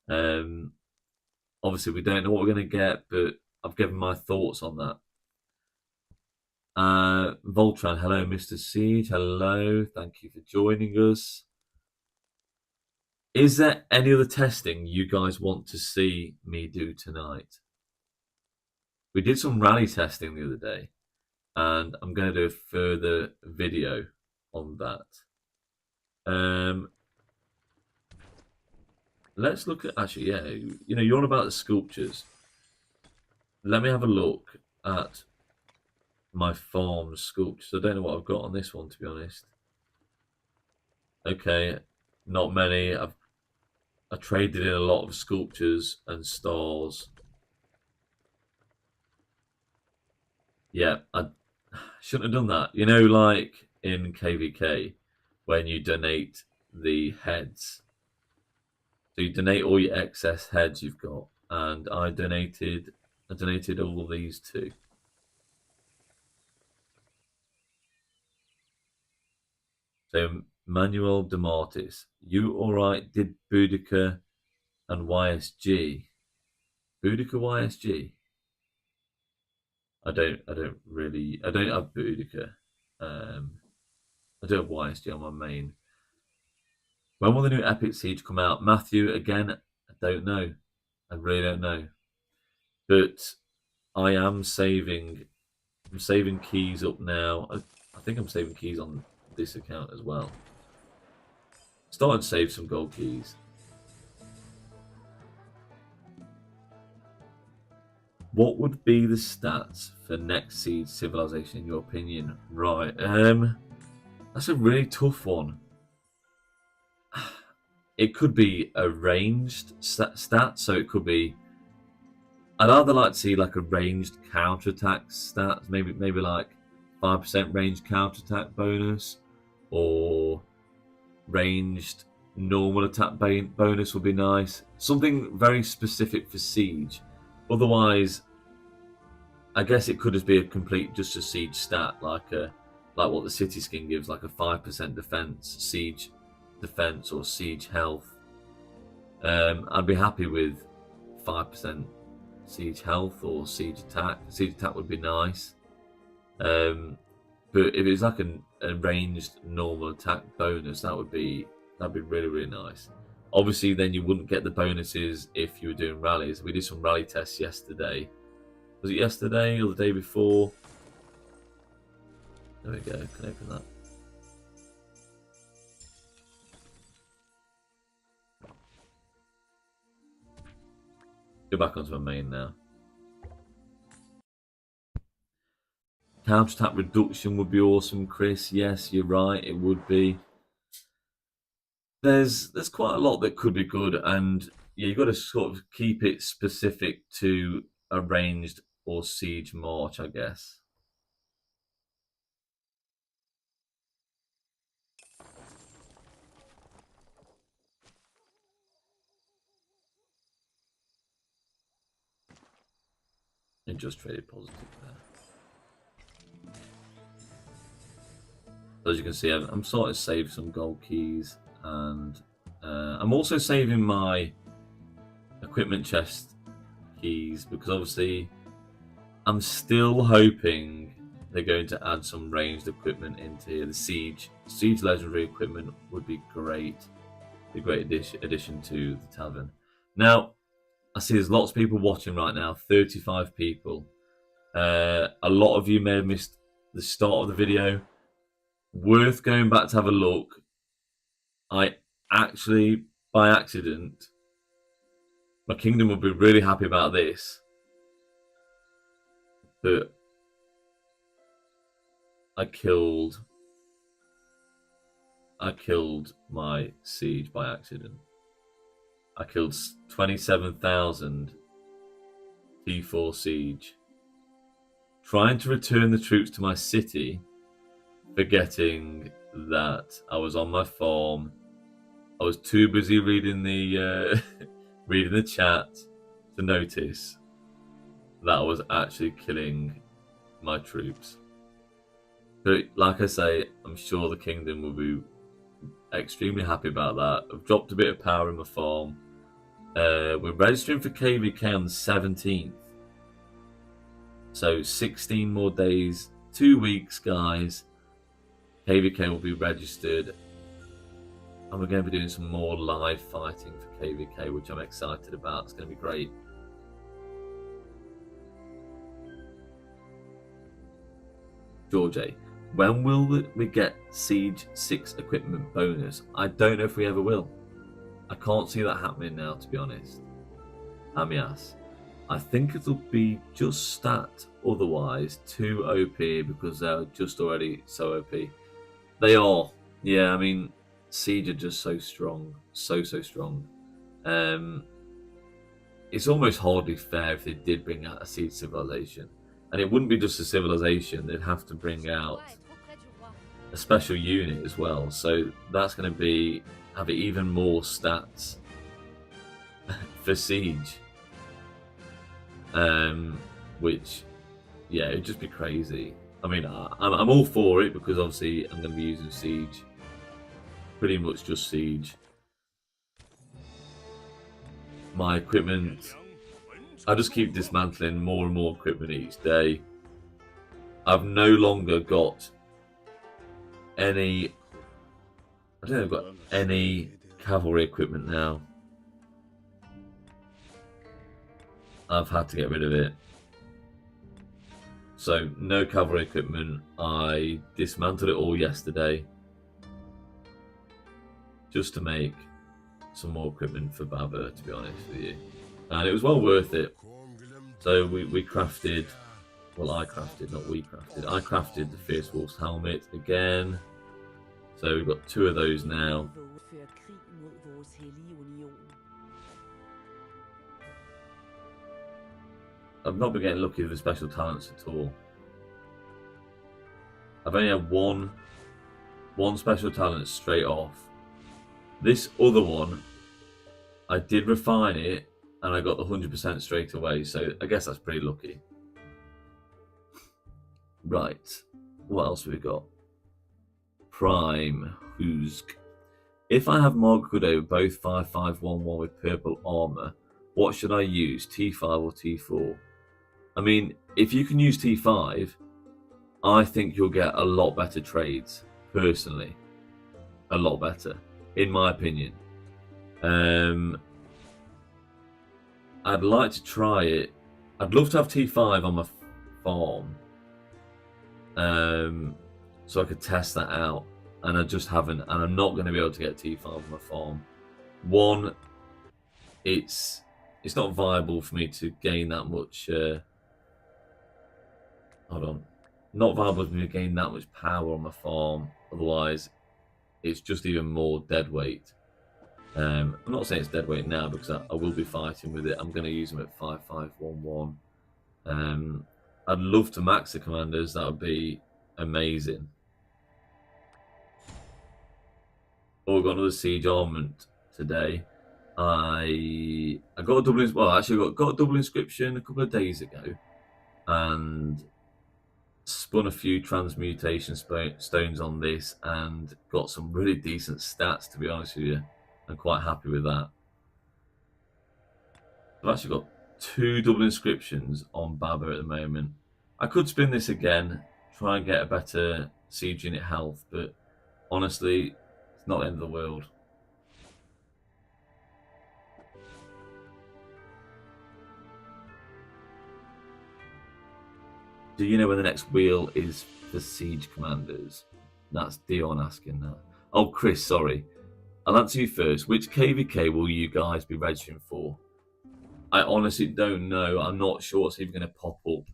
Obviously we don't know what we're going to get, but I've given my thoughts on that. Voltran, hello, Mr. Siege, hello, thank you for joining us. Is there any other testing you guys want to see me do tonight? We did some rally testing the other day, and I'm going to do a further video on that. Let's look at, actually, yeah, you know, you're on about the sculptures. Let me have a look at my farm sculptures. I don't know what I've got on this one, to be honest. Okay, not many. I traded in a lot of sculptures and stars. Yeah, I shouldn't have done that. You know, like in KVK, when you donate the heads. So you donate all your excess heads you've got, and I donated all of these too. So Manuel DeMartis, you all right? Did Boudica and YSG? Boudica YSG? I don't have Boudica. I don't have YSG on my main. When will the new Epic Siege come out? Matthew, again, I don't know. I really don't know. But I am saving. I'm saving keys up now. I think I'm saving keys on this account as well. Starting to save some gold keys. What would be the stats for next Siege civilization in your opinion? Right, that's a really tough one. It could be a ranged stat, so it could be. I'd either like to see like a ranged counterattack stats, maybe like 5% ranged counterattack bonus, or ranged normal attack bonus would be nice. Something very specific for Siege. Otherwise, I guess it could just be just a Siege stat, like what the City skin gives, like a 5% defense, Siege defense, or Siege health. I'd be happy with 5% Siege health or Siege attack. Siege attack would be nice. But if it's like a ranged normal attack bonus, that'd be really, really nice. Obviously, then you wouldn't get the bonuses if you were doing rallies. We did some rally tests yesterday. Was it yesterday or the day before? There we go. Can I open that? Go back onto my main now. Counterattack reduction would be awesome, Chris. Yes, you're right. It would be. There's quite a lot that could be good, and yeah, you've got to sort of keep it specific to a ranged or siege march, I guess. And just traded positive there. So as you can see, I'm starting to save some gold keys, and I'm also saving my equipment chest keys, because obviously I'm still hoping they're going to add some ranged equipment into here. The siege legendary equipment would be great. Be a great addition to the tavern. Now, I see there's lots of people watching right now, 35 people. A lot of you may have missed the start of the video. Worth going back to have a look. I actually, by accident, my kingdom would be really happy about this, but I killed my siege by accident. I killed 27,000 T4 siege, trying to return the troops to my city, forgetting that I was on my farm. I was too busy reading the reading the chat to notice that I was actually killing my troops. But like I say, I'm sure the kingdom will be extremely happy about that. I've dropped a bit of power in my farm. We're registering for KVK on the 17th. So 16 more days 2 weeks, guys, KVK will be registered. And we're going to be doing some more live fighting for KVK, which I'm excited about. It's going to be great. George A, when will we get Siege 6 equipment bonus? I don't know if we ever will. I can't see that happening now, to be honest. Amias, I think it'll be just stat, otherwise too OP, because they're just already so OP. They are. Yeah, I mean, Siege are just so strong. So strong. It's almost hardly fair if they did bring out a Siege civilization. And it wouldn't be just a civilization, they'd have to bring out a special unit as well. So that's going to have even more stats for Siege. Which, yeah, it'd just be crazy. I mean, I'm all for it because obviously I'm going to be using Siege. Pretty much just Siege. My equipment, I just keep dismantling more and more equipment each day. I've no longer got any, I don't think I've got any cavalry equipment now. I've had to get rid of it. So no cavalry equipment. I dismantled it all yesterday just to make some more equipment for Baba, to be honest with you. And it was well worth it. So we crafted, well, I crafted, not we crafted. I crafted the Fierce Wolf's helmet again. So we've got 2 of those now. I've not been getting lucky with the special talents at all. I've only had one special talent straight off. This other one, I did refine it and I got the 100% straight away, so I guess that's pretty lucky. Right, what else have we got? Prime Husk. If I have Margudo both 5511 with purple armor, what should I use, T5 or T4? I mean, if you can use T5, I think you'll get a lot better trades, personally. A lot better, in my opinion. I'd like to try it. I'd love to have T5 on my farm. So I could test that out. And I just haven't. And I'm not going to be able to get T5 on my farm. One, it's not viable for me to gain that much... hold on. Not viable for me to gain that much power on my farm. Otherwise, it's just even more dead weight. I'm not saying it's dead weight now because I will be fighting with it. I'm going to use them at 5511. I'd love to max the commanders. That would be amazing. Oh, we've got another siege armament today. I got a double. Well, actually, got a double inscription a couple of days ago, and spun a few transmutation stones on this, and got some really decent stats. To be honest with you, I'm quite happy with that. I've actually got 2 double inscriptions on Baba at the moment. I could spin this again, try and get a better siege unit health, but honestly, it's not the end of the world. Do you know when the next wheel is for siege commanders? That's Dion asking that. Oh, Chris, sorry. I'll answer you first. Which KVK will you guys be registering for? I honestly don't know. I'm not sure what's even going to pop up.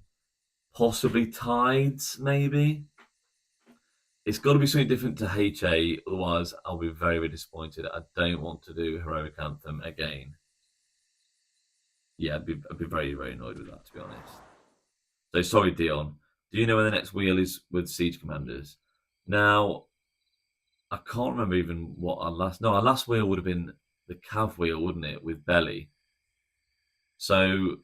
Possibly Tides, maybe? It's got to be something different to HA, otherwise I'll be very, very disappointed. I don't want to do Heroic Anthem again. Yeah, I'd be very, very annoyed with that, to be honest. So sorry, Dion. Do you know when the next wheel is with Siege Commanders? Now, I can't remember even what our last... No, our last wheel would have been the Cav wheel, wouldn't it, with Belly? So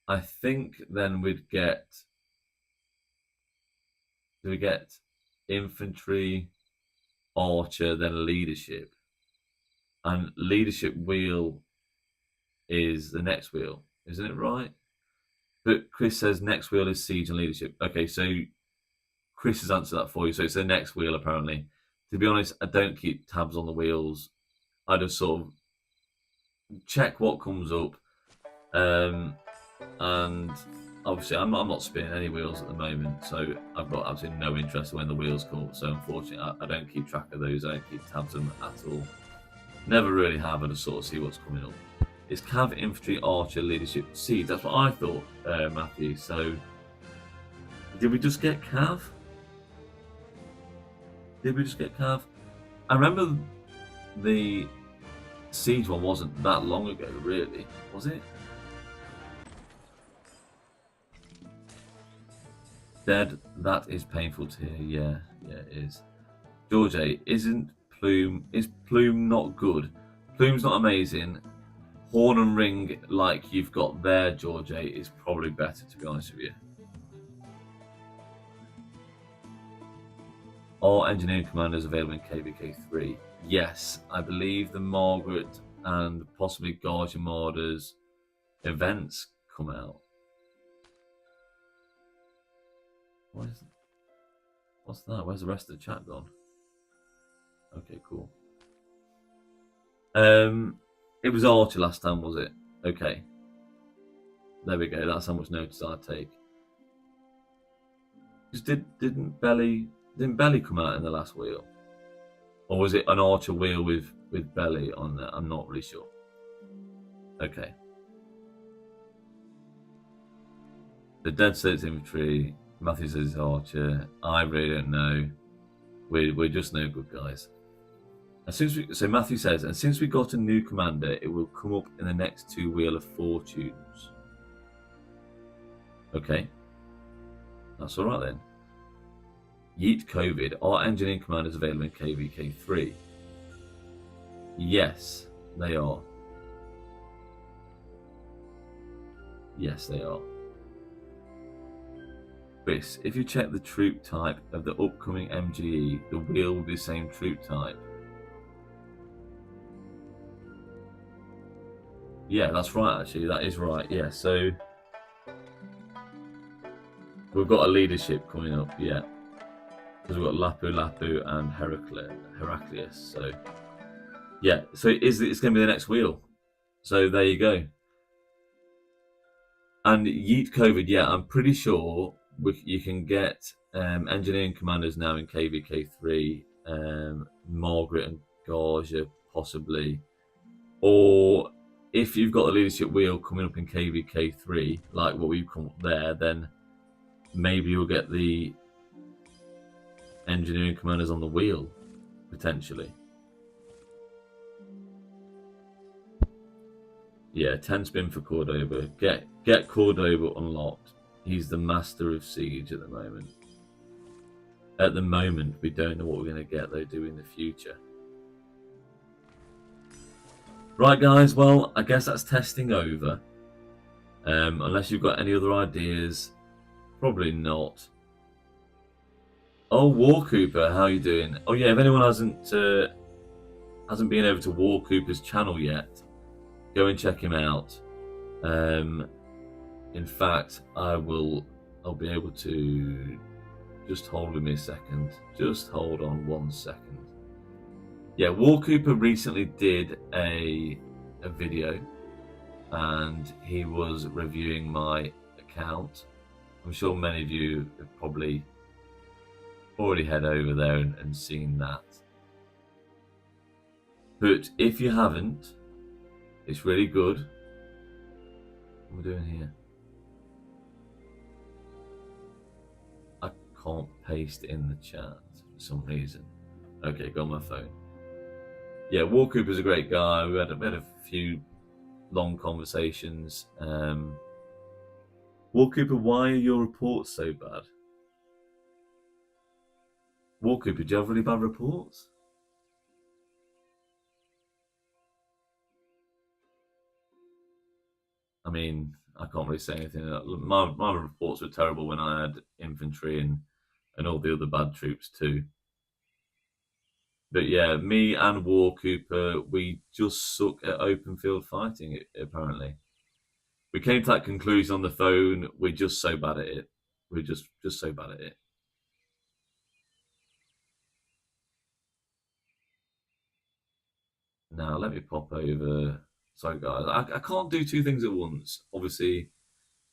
I think then we'd get... Do we get infantry, archer, then leadership? And leadership wheel is the next wheel, isn't it right? But Chris says next wheel is siege and leadership. Okay, so Chris has answered that for you. So it's the next wheel, apparently. To be honest, I don't keep tabs on the wheels. I just sort of check what comes up. And obviously, I'm not spinning any wheels at the moment. So I've got absolutely no interest when the wheels come up. So unfortunately, I don't keep track of those. I don't keep tabs on them at all. Never really have. I just sort of see what's coming up. It's Cav, Infantry, Archer, Leadership, Siege. That's what I thought, Matthew. So, did we just get Cav? Did we just get Cav? I remember the Siege one wasn't that long ago, really, was it? Dead. That is painful to hear. Yeah, it is. George A, is Plume not good? Plume's not amazing. Horn and ring like you've got there, George A, is probably better, to be honest with you. Are engineering commanders available in KVK 3? Yes, I believe the Margaret and possibly Garjamada's events come out. What's that? Where's the rest of the chat gone? Okay, cool. It was Archer last time, was it? Okay. There we go. That's how much notice I take. Didn't Belly come out in the last wheel? Or was it an Archer wheel with Belly on there? I'm not really sure. Okay. The Dead States Infantry. Matthew says it's Archer. I really don't know. We're just no good guys. So Matthew says, and since we got a new commander, it will come up in the next 2 Wheel of Fortunes. Okay. That's alright then. Yeet COVID. Are engineering commanders available in KVK 3? Yes, they are. Yes, they are. Chris, if you check the troop type of the upcoming MGE, the wheel will be the same troop type. Yeah, that's right, actually. That is right. Yeah, so we've got a leadership coming up, yeah. Because we've got Lapu and Heraclius. So, yeah. So it's going to be the next wheel. So there you go. And Yeet COVID, yeah, I'm pretty sure you can get engineering commanders now in KVK 3, Margaret and Garja possibly, or if you've got the leadership wheel coming up in KVK 3, like what we've come up there, then maybe you'll get the engineering commanders on the wheel, potentially. Yeah, 10 spin for Cordoba. Get Cordoba unlocked. He's the master of siege at the moment. At the moment, we don't know what we're going to get, though, do in the future. Right, guys, well, I guess that's testing over. Unless you've got any other ideas, probably not. Oh, War Cooper, how are you doing? Oh yeah, if anyone hasn't been over to War Cooper's channel yet, go and check him out. In fact, I'll be able to just hold with me a second. Just hold on 1 second. Yeah, War Cooper recently did a video, and he was reviewing my account. I'm sure many of you have probably already head over there and seen that. But if you haven't, it's really good. What are we doing here? I can't paste in the chat for some reason. Okay, got my phone. Yeah, War Cooper's a great guy. We had a few long conversations. War Cooper, why are your reports so bad? War Cooper, do you have really bad reports? I mean, I can't really say anything. My reports were terrible when I had infantry and all the other bad troops too. But yeah, me and War Cooper, we just suck at open field fighting, apparently. we came to that conclusion on the phone. We're just so bad at it. We're just so bad at it. Now let me pop over. Sorry guys, I can't do two things at once. Obviously,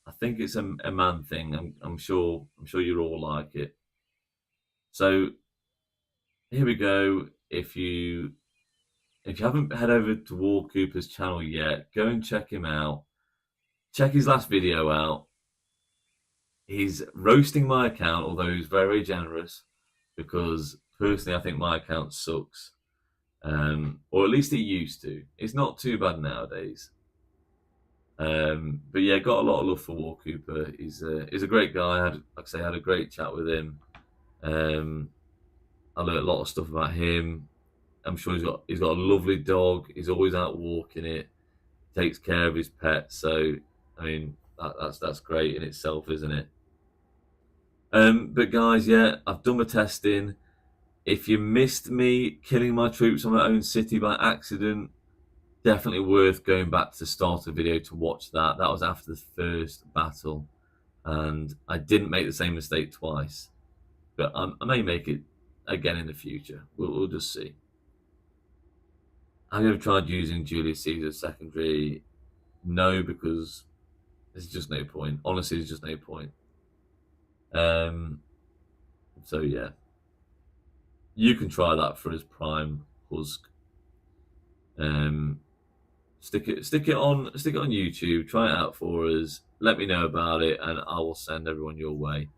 I think it's a man thing. I'm sure you all like it. So here we go. If you haven't head over to War Cooper's channel yet, go and check him out. Check his last video out. He's roasting my account, although he's very generous, because personally I think my account sucks. Or at least it used to. It's not too bad nowadays. But yeah, got a lot of love for War Cooper. He's a great guy. Like I say, I had a great chat with him. I learned a lot of stuff about him. I'm sure he's got a lovely dog. He's always out walking it. Takes care of his pets. So I mean, that's great in itself, isn't it? But guys, yeah, I've done my testing. If you missed me killing my troops on my own city by accident, definitely worth going back to the start of the video to watch that. That was after the first battle, and I didn't make the same mistake twice, but I may make it again in the future. We'll just see. Have you ever tried using Julius Caesar secondary? No, because there's just no point. Honestly, there's just no point. So yeah, you can try that for his prime husk. Stick it on YouTube. Try it out for us. Let me know about it, and I will send everyone your way.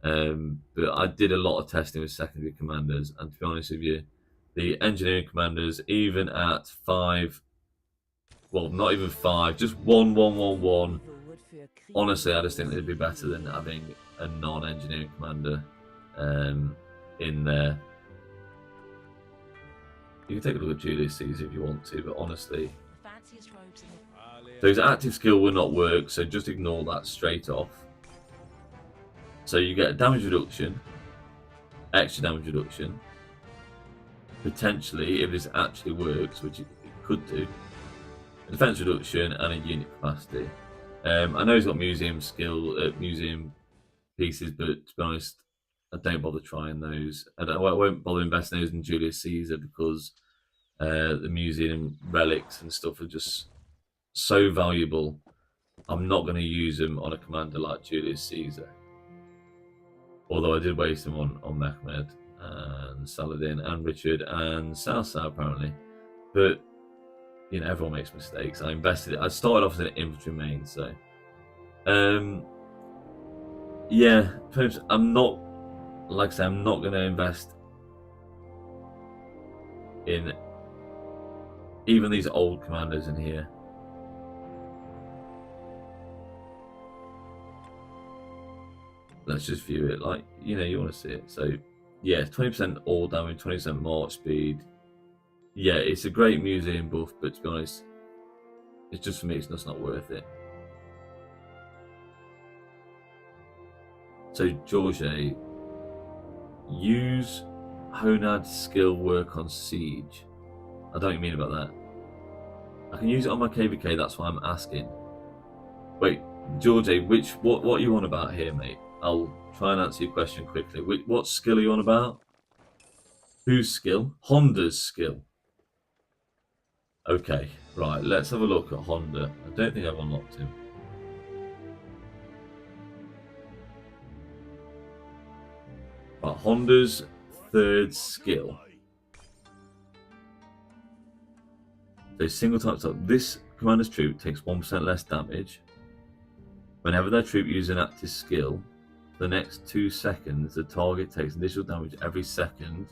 But I did a lot of testing with secondary commanders, and to be honest with you, the engineering commanders, even at 5, well, not even 5, just 1, 1, 1, 1. Honestly, I just think they'd be better than having a non-engineering commander in there. You can take a look at Julius Caesar if you want to, but honestly, those active skill will not work, so just ignore that straight off. So you get a damage reduction, extra damage reduction, potentially, if this actually works, which it could do, a defense reduction and a unit capacity. I know he's got museum skill, museum pieces, but to be honest, I don't bother trying those. I won't bother investing those in Julius Caesar because the museum relics and stuff are just so valuable. I'm not going to use them on a commander like Julius Caesar. Although I did waste them on Mehmed and Saladin and Richard and Salsa apparently. But you know, everyone makes mistakes. I started off as an infantry main, so yeah, I'm not, like I say, I'm not going to invest in even these old commanders in here. Let's just view it like, you know, you want to see it. So yeah, 20% all damage, 20% march speed. Yeah, it's a great museum buff, but to be honest, it's just, for me, it's just not worth it. So George, use Honad skill work on siege. I don't mean about that. I can use it on my KVK, that's why I'm asking. Wait, George, what are you on about here, mate? I'll try and answer your question quickly. What skill are you on about? Whose skill? Honda's skill. Okay, right, let's have a look at Honda. I don't think I've unlocked him. Right, Honda's third skill. So single type up. This commander's troop takes 1% less damage. Whenever their troop uses an active skill, for the next 2 seconds, the target takes additional damage every second.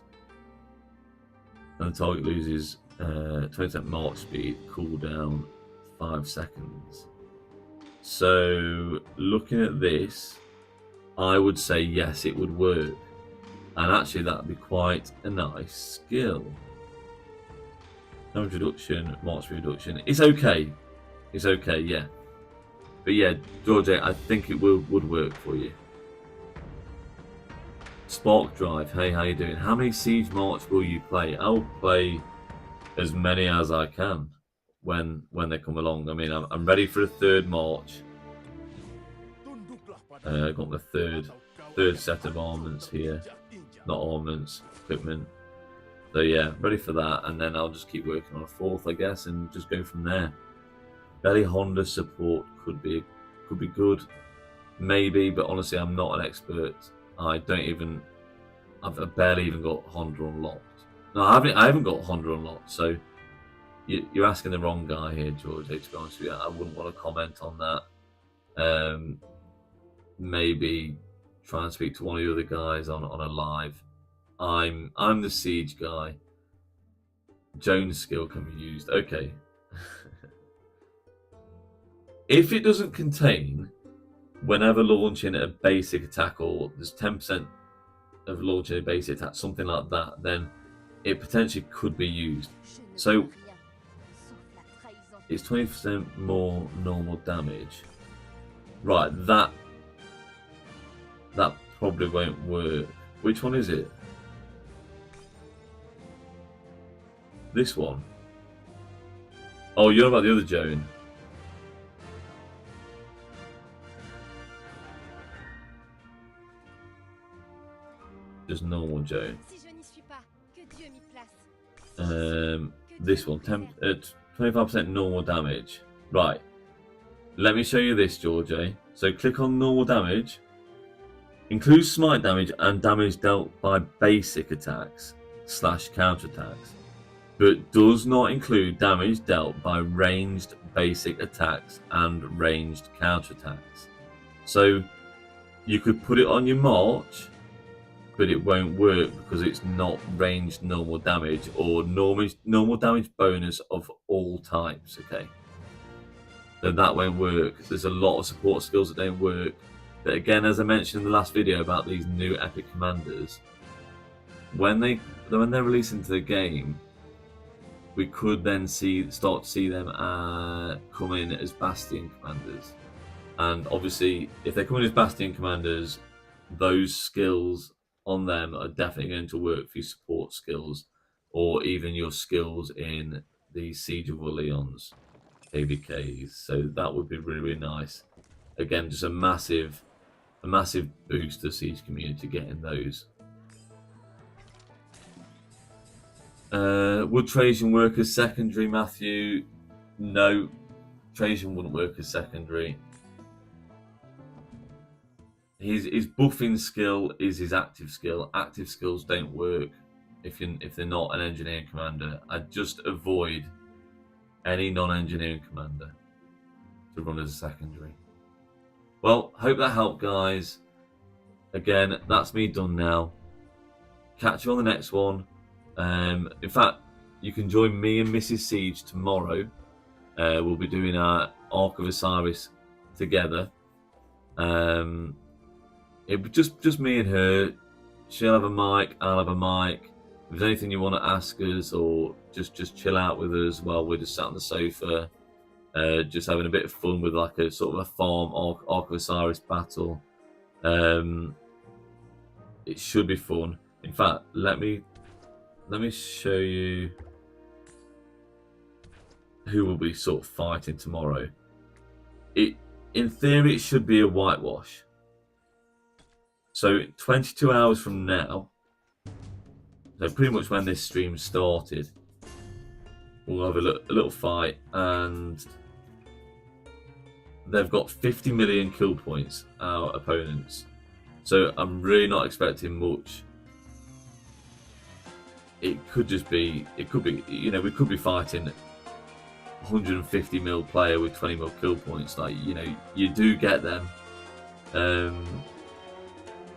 And the target loses 20% march speed, cooldown 5 seconds. So looking at this, I would say yes, it would work. And actually that would be quite a nice skill. Damage reduction, march speed reduction. It's okay. It's okay, yeah. But yeah, George, I think it would work for you. Spark Drive, hey, how you doing? How many Siege March will you play? I'll play as many as I can. when they come along. I mean, I'm ready for a third march. Got my third set of armaments here, not armaments, equipment. So yeah, ready for that, and then I'll just keep working on a fourth, I guess, and just go from there. Belly Honda support could be good, maybe, but honestly, I'm not an expert. I've barely even got Honda unlocked. No, I haven't got Honda unlocked. So you're asking the wrong guy here, George. To be honest with you, I wouldn't want to comment on that. Maybe try and speak to one of the other guys on a live. I'm the siege guy. Jones' skill can be used. Okay. If it doesn't contain, whenever launching a basic attack, or there's 10% of launching a basic attack, something like that, then it potentially could be used. So it's 20% more normal damage. Right, that probably won't work. Which one is it? This one? Oh, you're about the other Joan. Just normal Joan. This one, 25% normal damage. Right. Let me show you this, George. So click on normal damage. Includes smite damage and damage dealt by basic attacks / counter attacks, but does not include damage dealt by ranged basic attacks and ranged counter attacks. So you could put it on your march, but it won't work because it's not ranged normal damage or normal damage bonus of all types. Okay, so that won't work. There's a lot of support skills that don't work. But again, as I mentioned in the last video about these new epic commanders, when they're released into the game, we could then start to see them come in as Bastion commanders. And obviously, if they come in as Bastion commanders, those skills on them are definitely going to work for your support skills, or even your skills in the Siege of Orleans ABKs. So that would be really, really nice. Again, just a massive boost to Siege community getting those. Would Trajan work as secondary, Matthew? No, Trajan wouldn't work as secondary. His buffing skill is his active skill. Active skills don't work if they're not an engineering commander. I'd just avoid any non-engineering commander to run as a secondary. Well, hope that helped, guys. Again, that's me done now. Catch you on the next one. In fact, you can join me and Mrs. Siege tomorrow. We'll be doing our Ark of Osiris together. It was just me and her. She'll have a mic, I'll have a mic. If there's anything you want to ask us, or just chill out with us while we're just sat on the sofa, just having a bit of fun with like a sort of a farm Ark of Osiris battle. It should be fun. In fact, let me show you who will be sort of fighting tomorrow. In theory, it should be a whitewash. So 22 hours from now, so pretty much when this stream started, we'll have a little fight, and they've got 50 million kill points, our opponents. So I'm really not expecting much. It could be, you know, we could be fighting 150 mil player with 20 mil kill points. Like, you know, you do get them.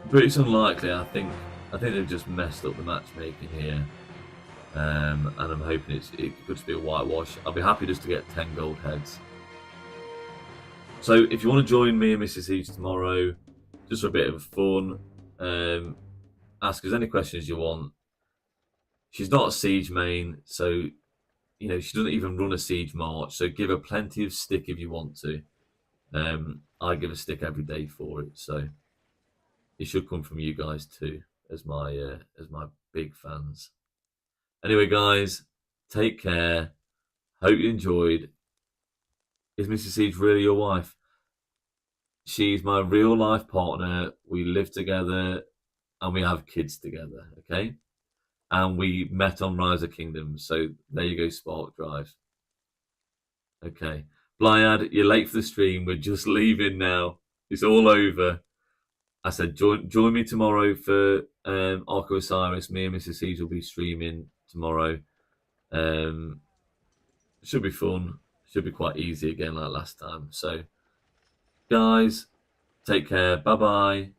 But it's unlikely. I think they've just messed up the matchmaking here, and I'm hoping it could just be a whitewash. I'll be happy just to get 10 gold heads. So if you want to join me and Mrs. Siege tomorrow, just for a bit of fun, ask us any questions you want. She's not a Siege main, so you know she doesn't even run a Siege march. So give her plenty of stick if you want to. I give a stick every day for it, so. It should come from you guys too, as my big fans. Anyway, guys, take care. Hope you enjoyed. Is Mrs. Siege really your wife? She's my real life partner. We live together and we have kids together, okay? And we met on Rise of Kingdoms. So there you go, Spark Drive. Okay. Blyad, you're late for the stream. We're just leaving now. It's all over. I said, join me tomorrow for Ark of Osiris. Me and Mrs. Siege will be streaming tomorrow. Should be fun. Should be quite easy again like last time. So, guys, take care. Bye-bye.